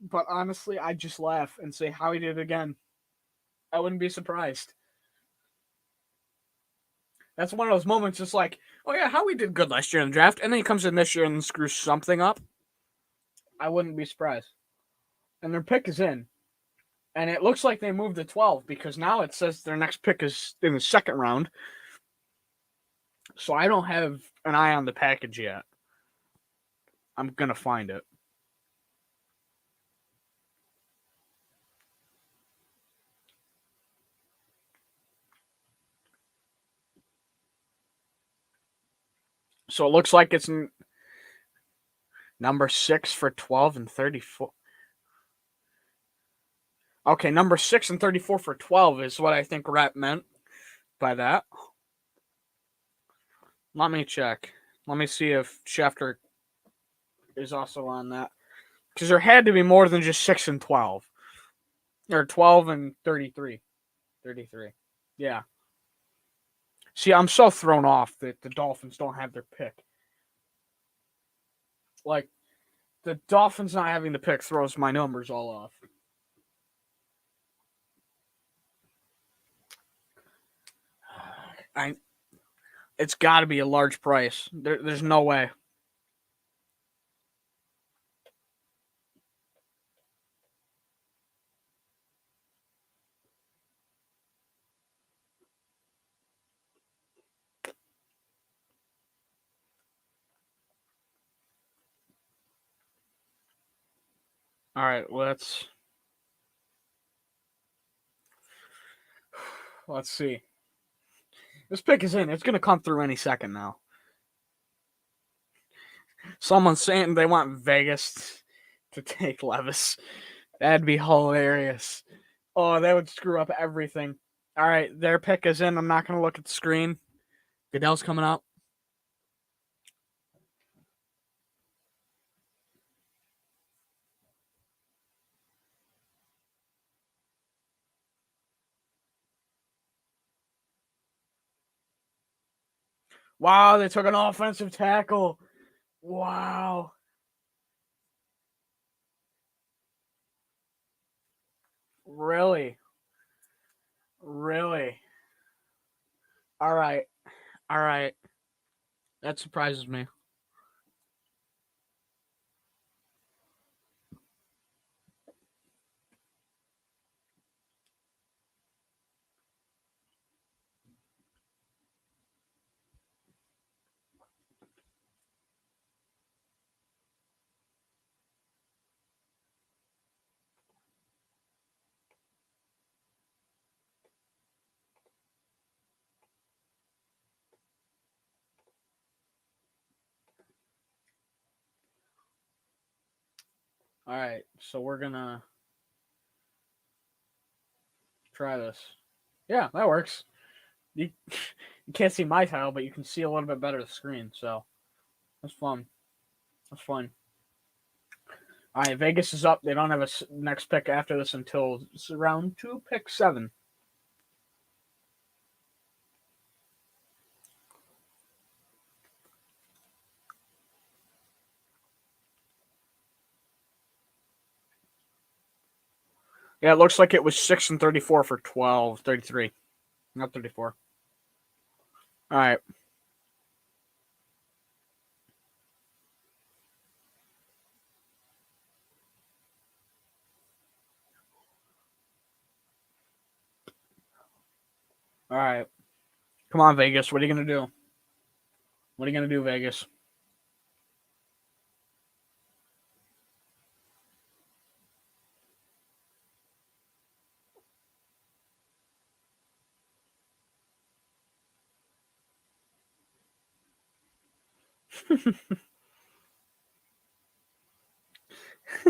But honestly, I'd just laugh and say how he did it again. I wouldn't be surprised. That's one of those moments. It's like, oh yeah, Howie did good last year in the draft, and then he comes in this year and screws something up. I wouldn't be surprised. And their pick is in, and it looks like they moved to 12 because now it says their next pick is in the second round. So I don't have an eye on the package yet. I'm gonna find it. So it looks like it's number 6 for 12 and 34. Okay, number 6 and 34 for 12 is what I think Rep meant by that. Let me check. Let me see if Schefter is also on that. Because there had to be more than just 6 and 12. Or 12 and 33. 33. Yeah. See, I'm so thrown off that the Dolphins don't have their pick. Like, the Dolphins not having the pick throws my numbers all off. It's got to be a large price. There's no way. All right, let's see. This pick is in. It's going to come through any second now. Someone's saying they want Vegas to take Levis. That'd be hilarious. Oh, that would screw up everything. All right, their pick is in. I'm not going to look at the screen. Goodell's coming up. Wow, they took an offensive tackle. Wow. Really? Really? All right. All right. That surprises me. All right, so we're gonna try this. Yeah, that works. You, you can't see my tile, but you can see a little bit better the screen. So that's fun. That's fun. All right, Vegas is up. They don't have a next pick after this until round 2, pick 7. Yeah, it looks like it was 6 and 34 for 12, 33, not 34. All right. All right. Come on, Vegas. What are you going to do? What are you going to do, Vegas?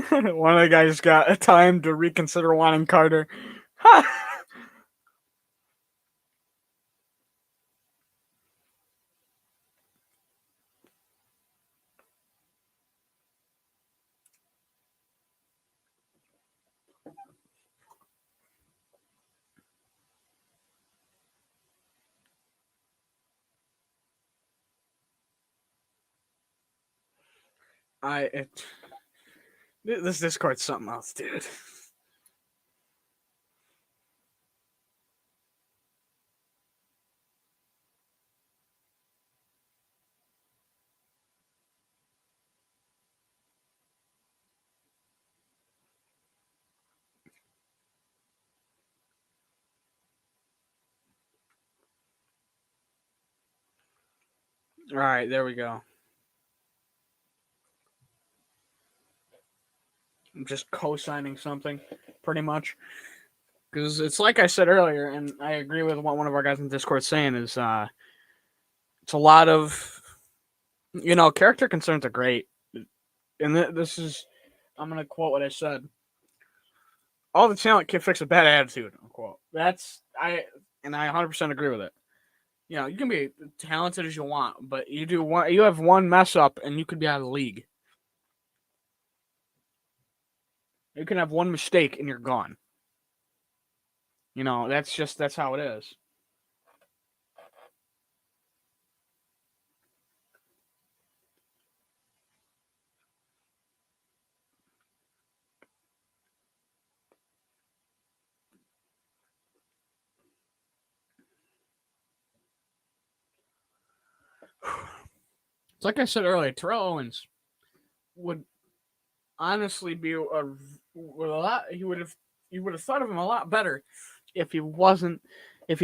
One of the guys got a time to reconsider wanting Carter. This Discord's something else, dude. All right, there we go. I'm just co-signing something, pretty much, because it's like I said earlier, and I agree with what one of our guys in Discord's saying is, it's a lot of, character concerns are great, and this is, I'm gonna quote what I said. All the talent can fix a bad attitude. Unquote. And I 100% agree with it. You can be talented as you want, but you have one mess up, and you could be out of the league. You can have one mistake, and you're gone. That's how it is. It's like I said earlier, Terrell Owens would honestly be a lot. You would have thought of him a lot better if he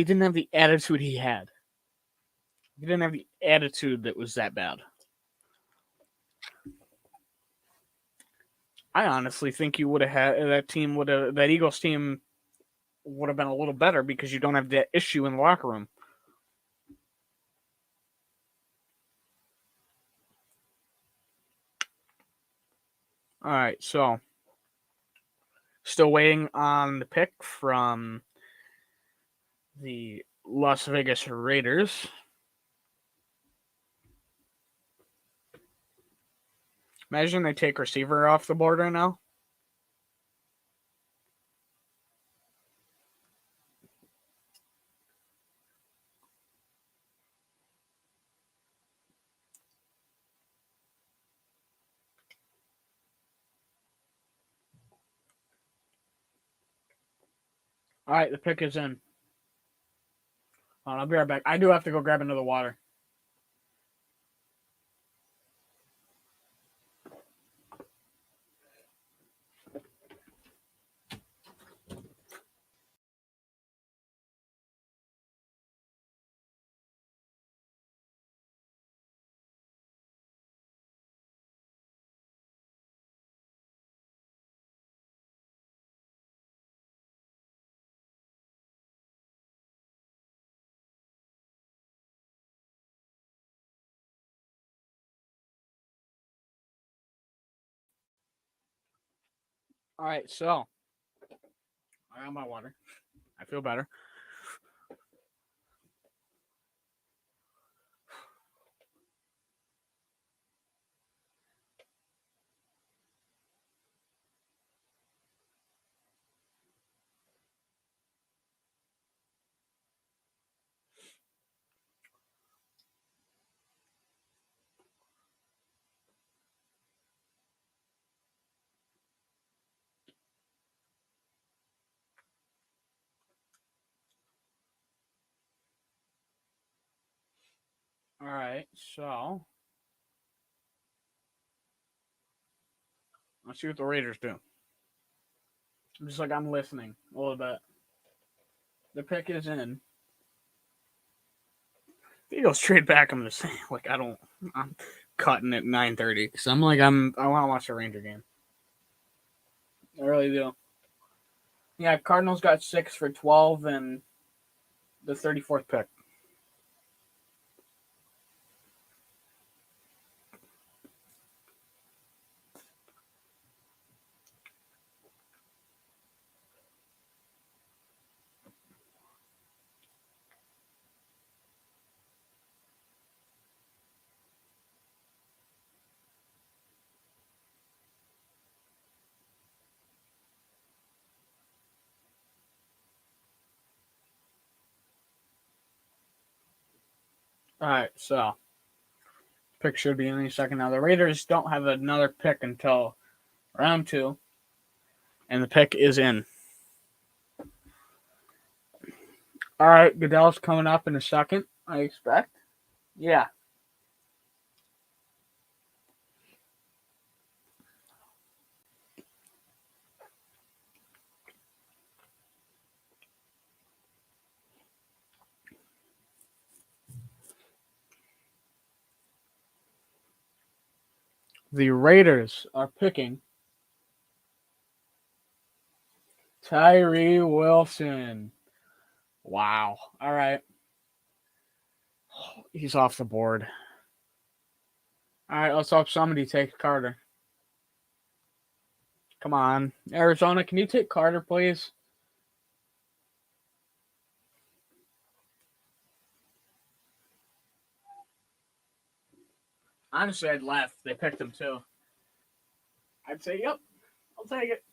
didn't have the attitude he had. He didn't have the attitude that was that bad. I honestly think you would have had that Eagles team would have been a little better because you don't have that issue in the locker room. All right, so still waiting on the pick from the Las Vegas Raiders. Imagine they take receiver off the board right now. All right, the pick is in. I'll be right back. I do have to go grab another water. All right, so I got my water. I feel better. All right, so let's see what the Raiders do. Just like I'm listening a little bit. The pick is in. The Eagles trade back. I'm just saying, like I'm cutting at 9:30 because I want to watch the Ranger game. I really do. Yeah, Cardinals got 6 for 12 and the 34th pick. All right, so pick should be any second now. The Raiders don't have another pick until round 2, and the pick is in. All right, Goodell's coming up in a second, I expect. Yeah. The Raiders are picking Tyree Wilson. Wow. All right. He's off the board. All right, let's hope somebody takes Carter. Come on. Arizona, can you take Carter, please? Honestly, I'd laugh. They picked him too. I'd say, yep, I'll take it.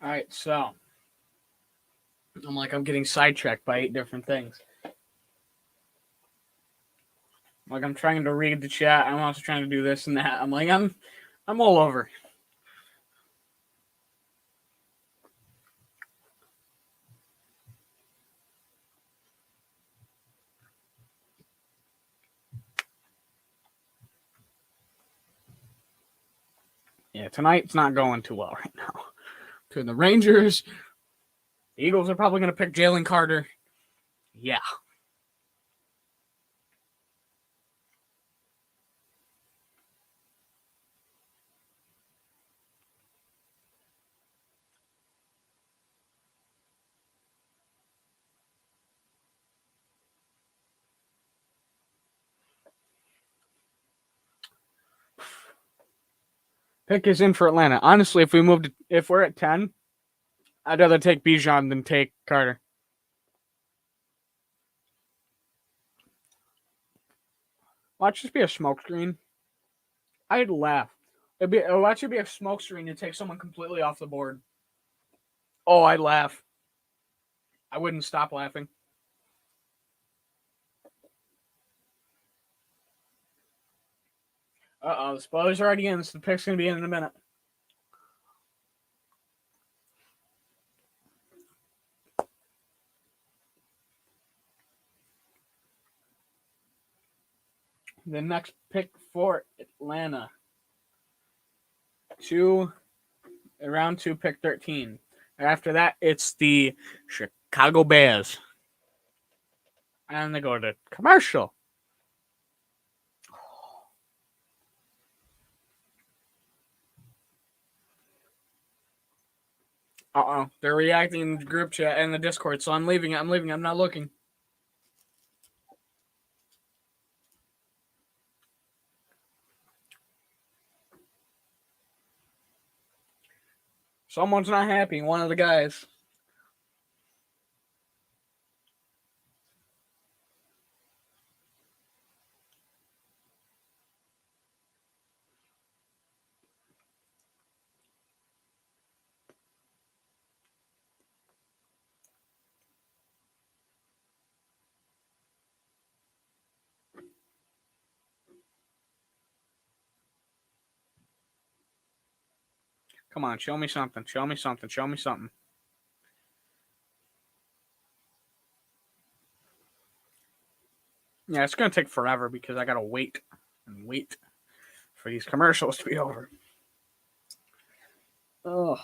All right, so I'm getting sidetracked by 8 different things. Like I'm trying to read the chat. I'm also trying to do this and that. I'm all over. Yeah, tonight's not going too well right now. To the Rangers, the Eagles are probably going to pick Jalen Carter. Yeah. Pick is in for Atlanta. Honestly, if we're at 10, I'd rather take Bijan than take Carter. Watch this be a smokescreen. I'd laugh. Watch it be a smokescreen to take someone completely off the board. Oh, I'd laugh. I wouldn't stop laughing. The spoilers are already in, so the pick's going to be in a minute. The next pick for Atlanta. Round 2, pick 13. After that, it's the Chicago Bears. And they go to commercial. They're reacting in the group chat and the Discord, so I'm leaving. I'm not looking. Someone's not happy. One of the guys. Come on, show me something. Show me something. Show me something. Yeah, it's going to take forever because I got to wait and wait for these commercials to be over. Ugh.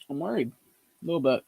I'm worried. A little bit.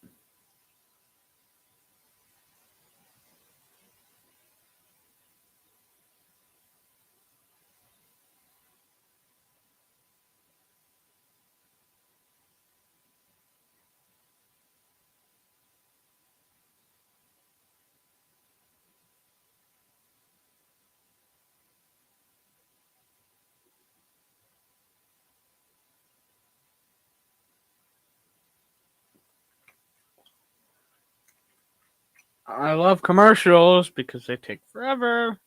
I love commercials because they take forever.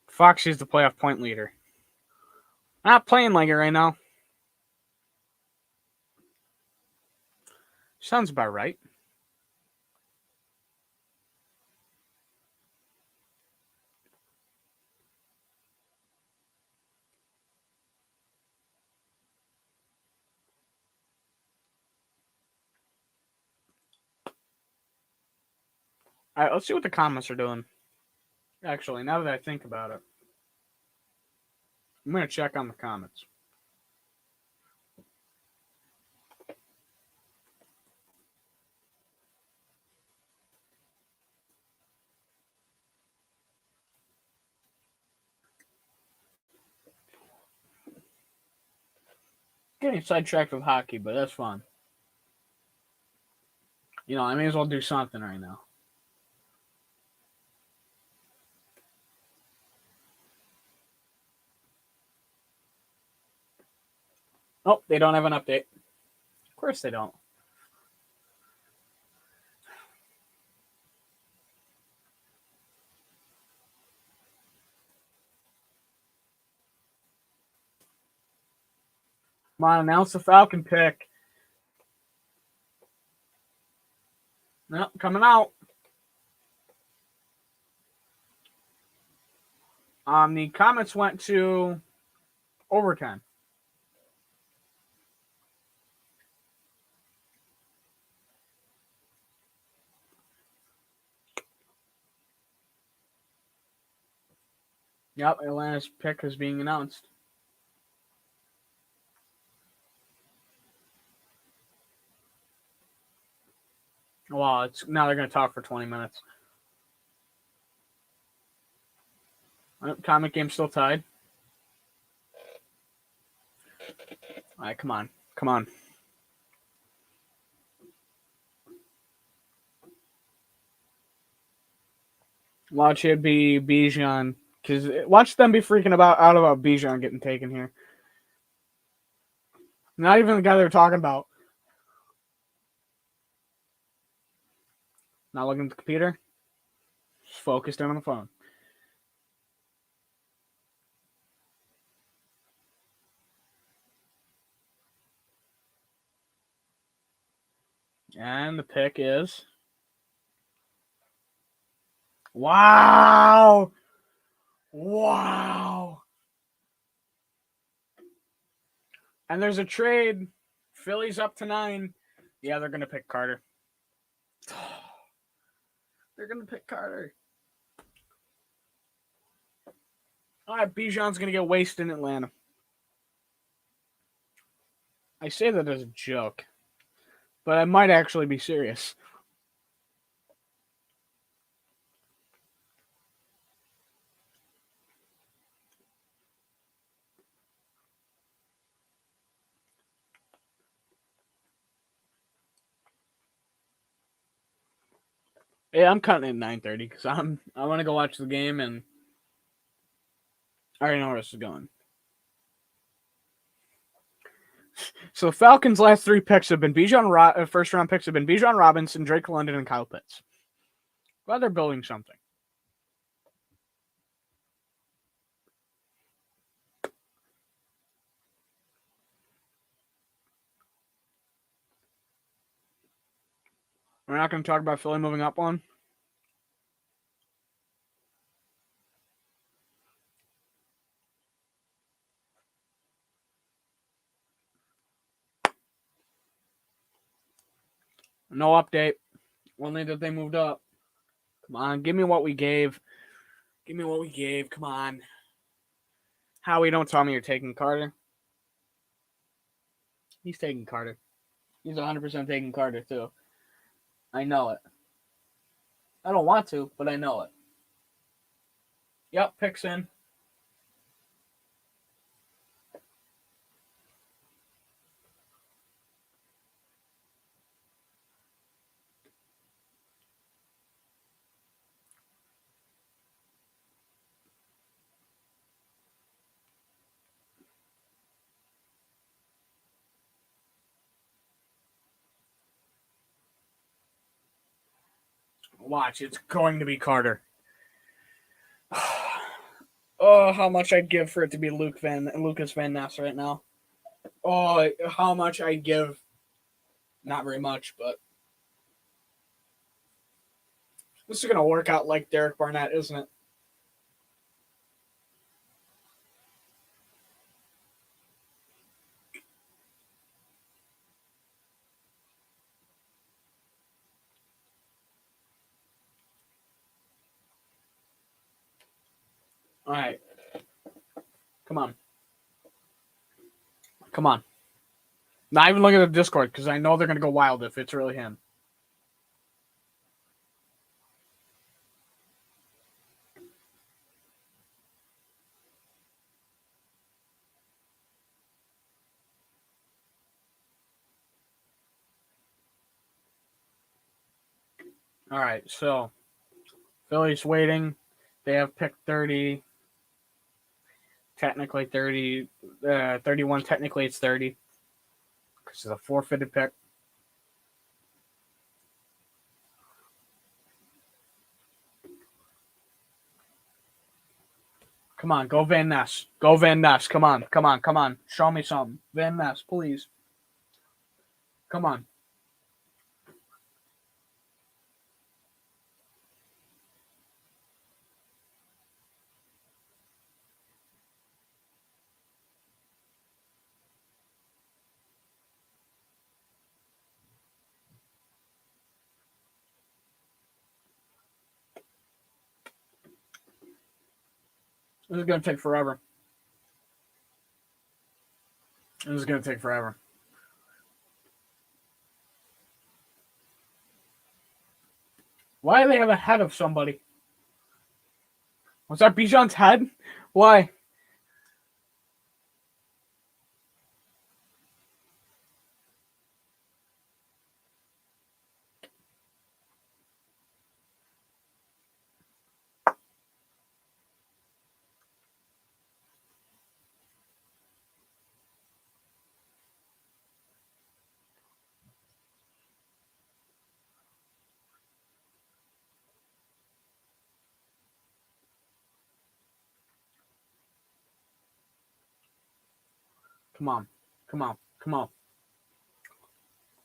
Foxy's the playoff point leader. Not playing like it right now. Sounds about right. All right, let's see what the comments are doing. Actually, now that I think about it, I'm going to check on the comments. Getting sidetracked with hockey, but that's fun. You know, I may as well do something right now. Oh, they don't have an update. Of course they don't. Come on, announce the Falcon pick. Nope, coming out. The comments went to overtime. Yep, Atlanta's pick is being announced. Well, now they're going to talk for 20 minutes. Comic game still tied. All right, come on. Come on. Watch it be Bijan. Because watch them be freaking out about Bijan getting taken here. Not even the guy they're talking about. Not looking at the computer. Just focused in on the phone. And the pick is... Wow! Wow! And there's a trade. Philly's up to 9. Yeah, they're going to pick Carter. They're going to pick Carter. All right, Bijan's going to get wasted in Atlanta. I say that as a joke, but I might actually be serious. Yeah, I'm cutting it at 9:30 because I want to go watch the game and I already know where this is going. So the Falcons' last 3 picks have been first round picks have been Bijan Robinson, Drake London, and Kyle Pitts. Well, they're building something. We're not going to talk about Philly moving up one. No update. Only that they moved up. Come on, give me what we gave. Give me what we gave. Come on. Howie, don't tell me you're taking Carter. He's taking Carter. He's 100% taking Carter, too. I know it. I don't want to, but I know it. Yep, picks in. Watch, it's going to be Carter. Oh, how much I'd give for it to be Lucas Van Ness right now. Oh, how much I'd give. Not very much, but this is going to work out like Derek Barnett, isn't it? All right. Come on. Come on. Not even looking at the Discord because I know they're going to go wild if it's really him. All right, so Philly's waiting. They have picked 30. Technically 30. 31. Technically it's 30. Because it's a forfeited pick. Come on, go Van Ness. Go Van Ness. Come on, come on, come on. Show me something. Van Ness, please. Come on. This is going to take forever. This is going to take forever. Why do they have a head of somebody? Was that Bijan's head? Why? Come on. Come on. Come on.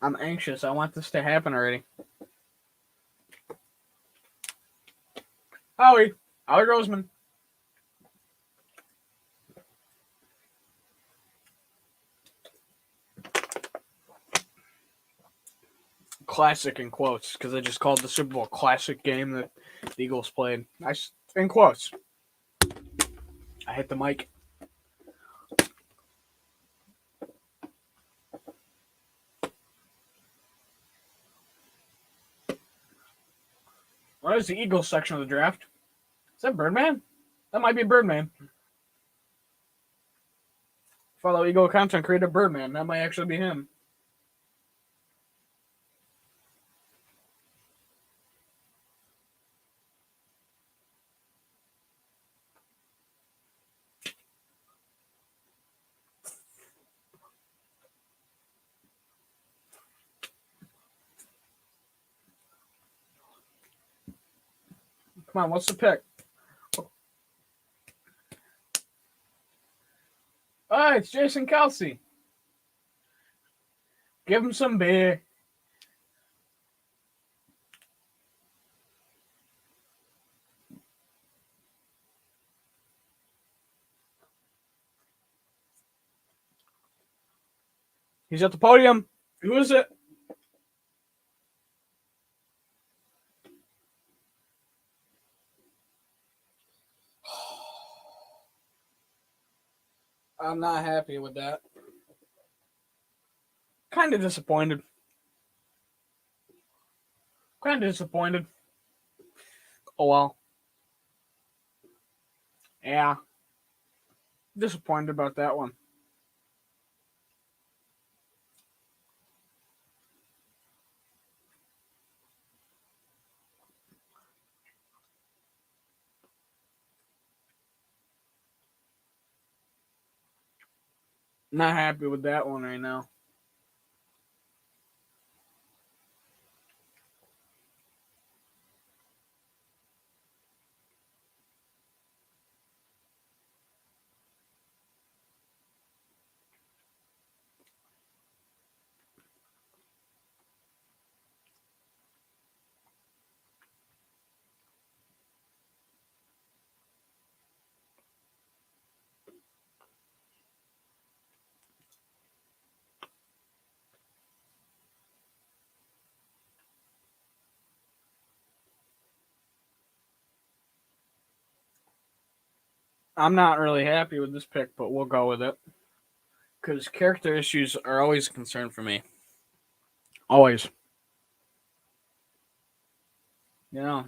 I'm anxious. I want this to happen already. Howie Roseman. Classic in quotes, because I just called the Super Bowl classic game that the Eagles played. In quotes. I hit the mic. What is the Eagles section of the draft? Is that Birdman? That might be Birdman. Follow Eagle content creator Birdman. That might actually be him. Come on, what's the pick? Oh, it's Jason Kelsey. Give him some beer. He's at the podium. Who is it? I'm not happy with that. Kind of disappointed. Oh well. Yeah. Disappointed about that one. Not happy with that one right now. I'm not really happy with this pick, but we'll go with it. Because character issues are always a concern for me. Always. You know,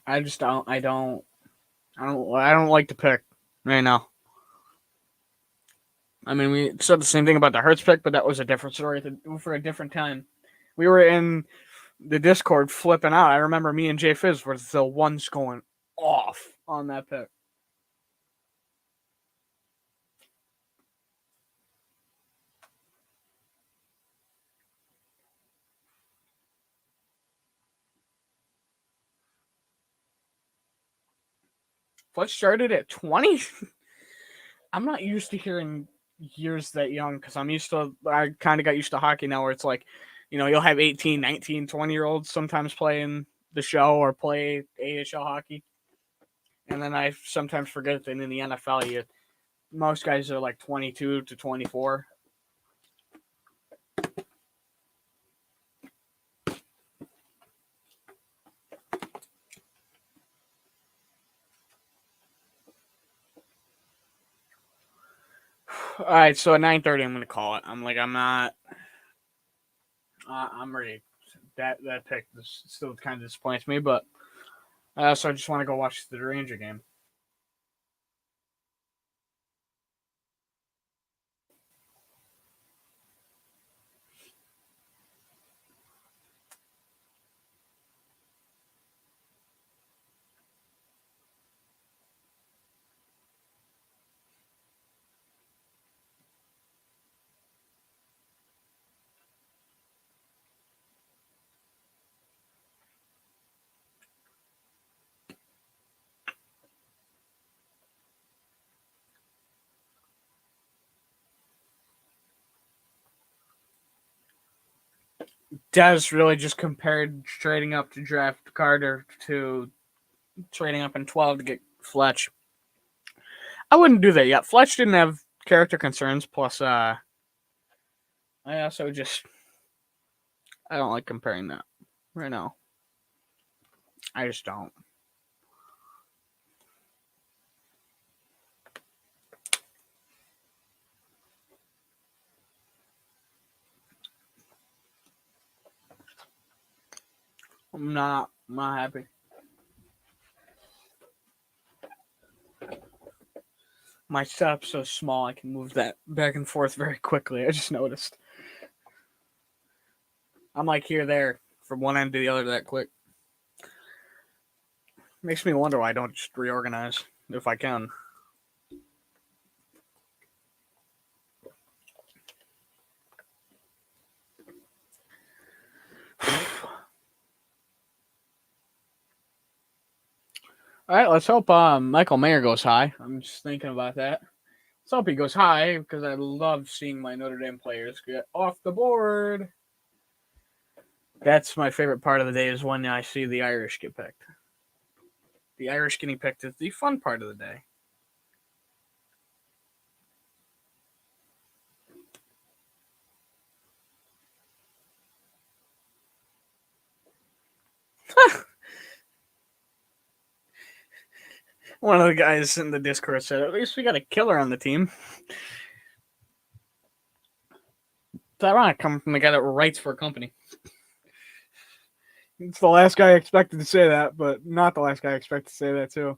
I just don't. I don't like the pick right now. I mean, we said the same thing about the Hurts pick, but that was a different story for a different time. We were in the Discord flipping out. I remember me and Jay Fizz were the ones going off on that pick. Fletch started at 20. I'm not used to hearing years that young because I kind of got used to hockey now where it's like, you'll have 18, 19, 20-year-olds sometimes playing the show or play AHL hockey. And then I sometimes forget that in the NFL, most guys are like 22 to 24. All right, so at 9:30, I'm going to call it. I'm not. I'm ready. That pick still kind of disappoints me, but so I just want to go watch the Ranger game. Dez really just compared trading up to draft Carter to trading up in 12 to get Fletch. I wouldn't do that yet. Fletch didn't have character concerns. Plus, I also just I don't like comparing that right now. I just don't. I'm not happy. My setup's so small I can move that back and forth very quickly. I just noticed. I'm like here, there, from one end to the other that quick. Makes me wonder why I don't just reorganize if I can. All right, let's hope Michael Mayer goes high. I'm just thinking about that. Let's hope he goes high because I love seeing my Notre Dame players get off the board. That's my favorite part of the day is when I see the Irish get picked. The Irish getting picked is the fun part of the day. One of the guys in the Discord said, at least we got a killer on the team. It's ironic coming from the guy that writes for a company. It's the last guy I expected to say that, but not the last guy I expected to say that, too.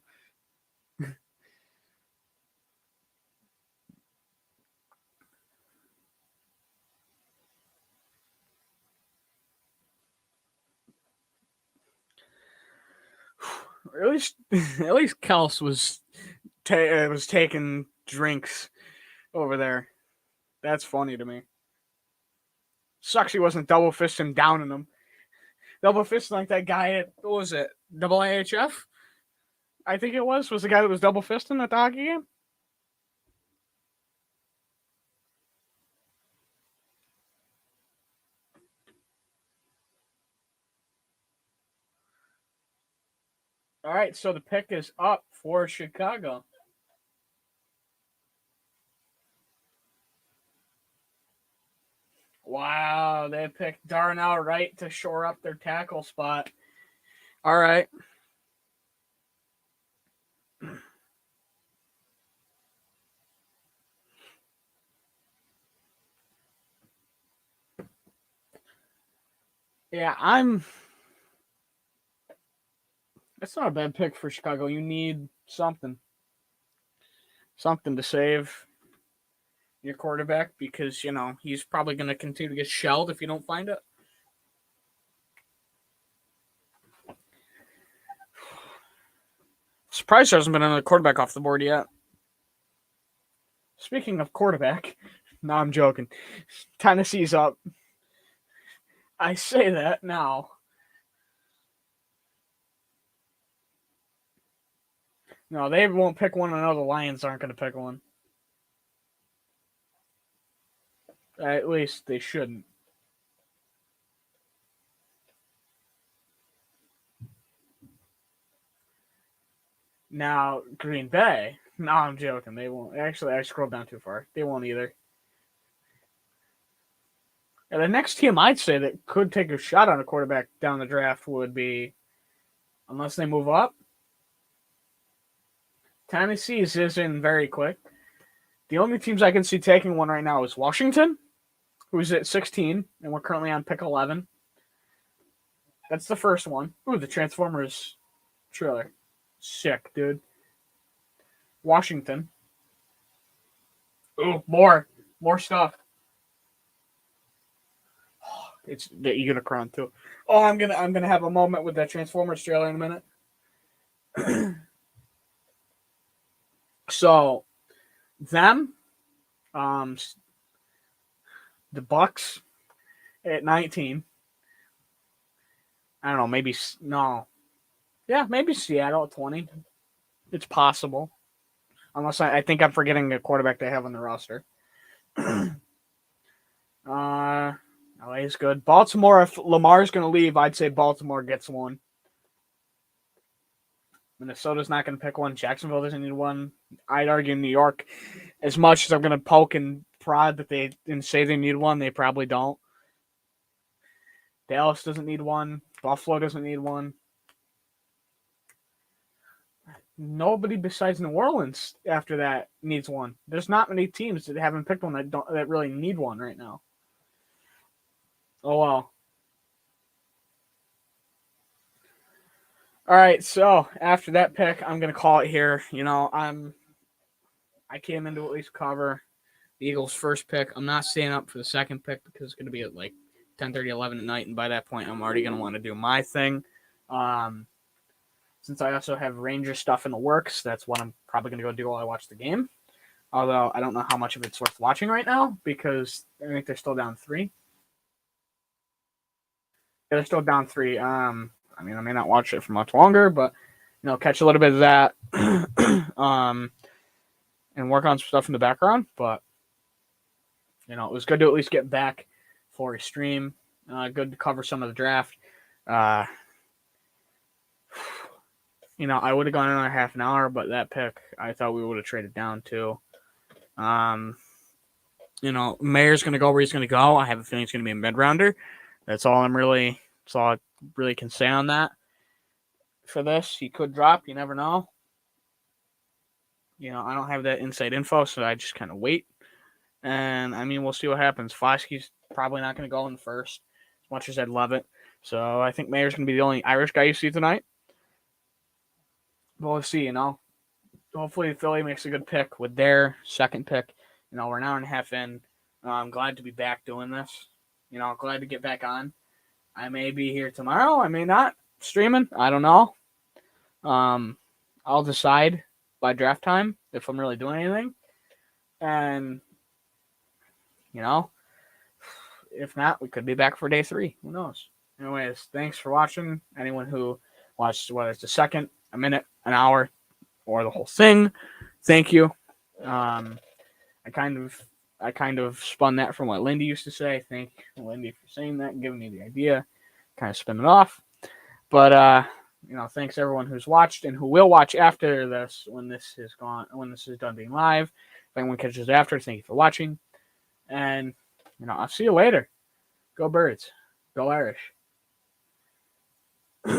At least Kels was taking drinks over there. That's funny to me. Sucks he wasn't double fisting down in him. Double fisting like that guy at, what was it, AAHF? I think it was the guy that was double fisting at the hockey game. All right, so the pick is up for Chicago. Wow, they picked Darnell Wright to shore up their tackle spot. All right. Yeah, That's not a bad pick for Chicago. You need something to save your quarterback because, he's probably going to continue to get shelled if you don't find it. Surprised there hasn't been another quarterback off the board yet. Speaking of quarterback, no, I'm joking. Tennessee's up. I say that now. No, they won't pick one. I know the Lions aren't going to pick one. At least they shouldn't. Now, Green Bay. No, I'm joking. They won't. Actually, I scrolled down too far. They won't either. And the next team I'd say that could take a shot on a quarterback down the draft would be, unless they move up, Tennessee's is in very quick. The only teams I can see taking one right now is Washington, who's at 16, and we're currently on pick 11. That's the first one. Ooh, the Transformers trailer. Sick, dude. Washington. Ooh, more stuff. It's the Unicron too. Oh, I'm gonna have a moment with that Transformers trailer in a minute. So, them, the Bucks at 19. I don't know, maybe no. Yeah, maybe Seattle at 20. It's possible. Unless I think I'm forgetting the quarterback they have on the roster. I LA is good. Baltimore, if Lamar's going to leave, I'd say Baltimore gets one. Minnesota's not going to pick one. Jacksonville doesn't need one. I'd argue New York, as much as I'm going to poke and prod that they and say they need one, they probably don't. Dallas doesn't need one. Buffalo doesn't need one. Nobody besides New Orleans after that needs one. There's not many teams that haven't picked one that really need one right now. Oh well. All right, so after that pick, I'm gonna call it here. I came into at least cover the Eagles' first pick. I'm not staying up for the second pick because it's gonna be at like 10:30, 11 at night, and by that point, I'm already gonna want to do my thing. Since I also have Ranger stuff in the works, that's what I'm probably gonna go do while I watch the game. Although I don't know how much of it's worth watching right now because I think they're still down 3. Yeah, they're still down 3. I may not watch it for much longer, but catch a little bit of that, and work on some stuff in the background. But it was good to at least get back for a stream. Good to cover some of the draft. I would have gone another half an hour, but that pick I thought we would have traded down to. Mayer's going to go where he's going to go. I have a feeling he's going to be a mid-rounder. That's all I really can say on that. For this, he could drop. You never know. I don't have that inside info, so I just kind of wait. And, we'll see what happens. Foskey's probably not going to go in the first, as much as I'd love it. So I think Mayer's going to be the only Irish guy you see tonight. But we'll see, Hopefully Philly makes a good pick with their second pick. We're an hour and a half in. I'm glad to be back doing this. Glad to get back on. I may be here tomorrow. I may not. Streaming. I don't know. I'll decide by draft time if I'm really doing anything. And, if not, we could be back for day 3. Who knows? Anyways, thanks for watching. Anyone who watched, whether it's a second, a minute, an hour, or the whole thing, thank you. I kind of spun that from what Lindy used to say. Thank Lindy for saying that and giving me the idea. Kind of spin it off. But thanks everyone who's watched and who will watch after this when this is done being live. If anyone catches after, thank you for watching. And I'll see you later. Go Birds. Go Irish.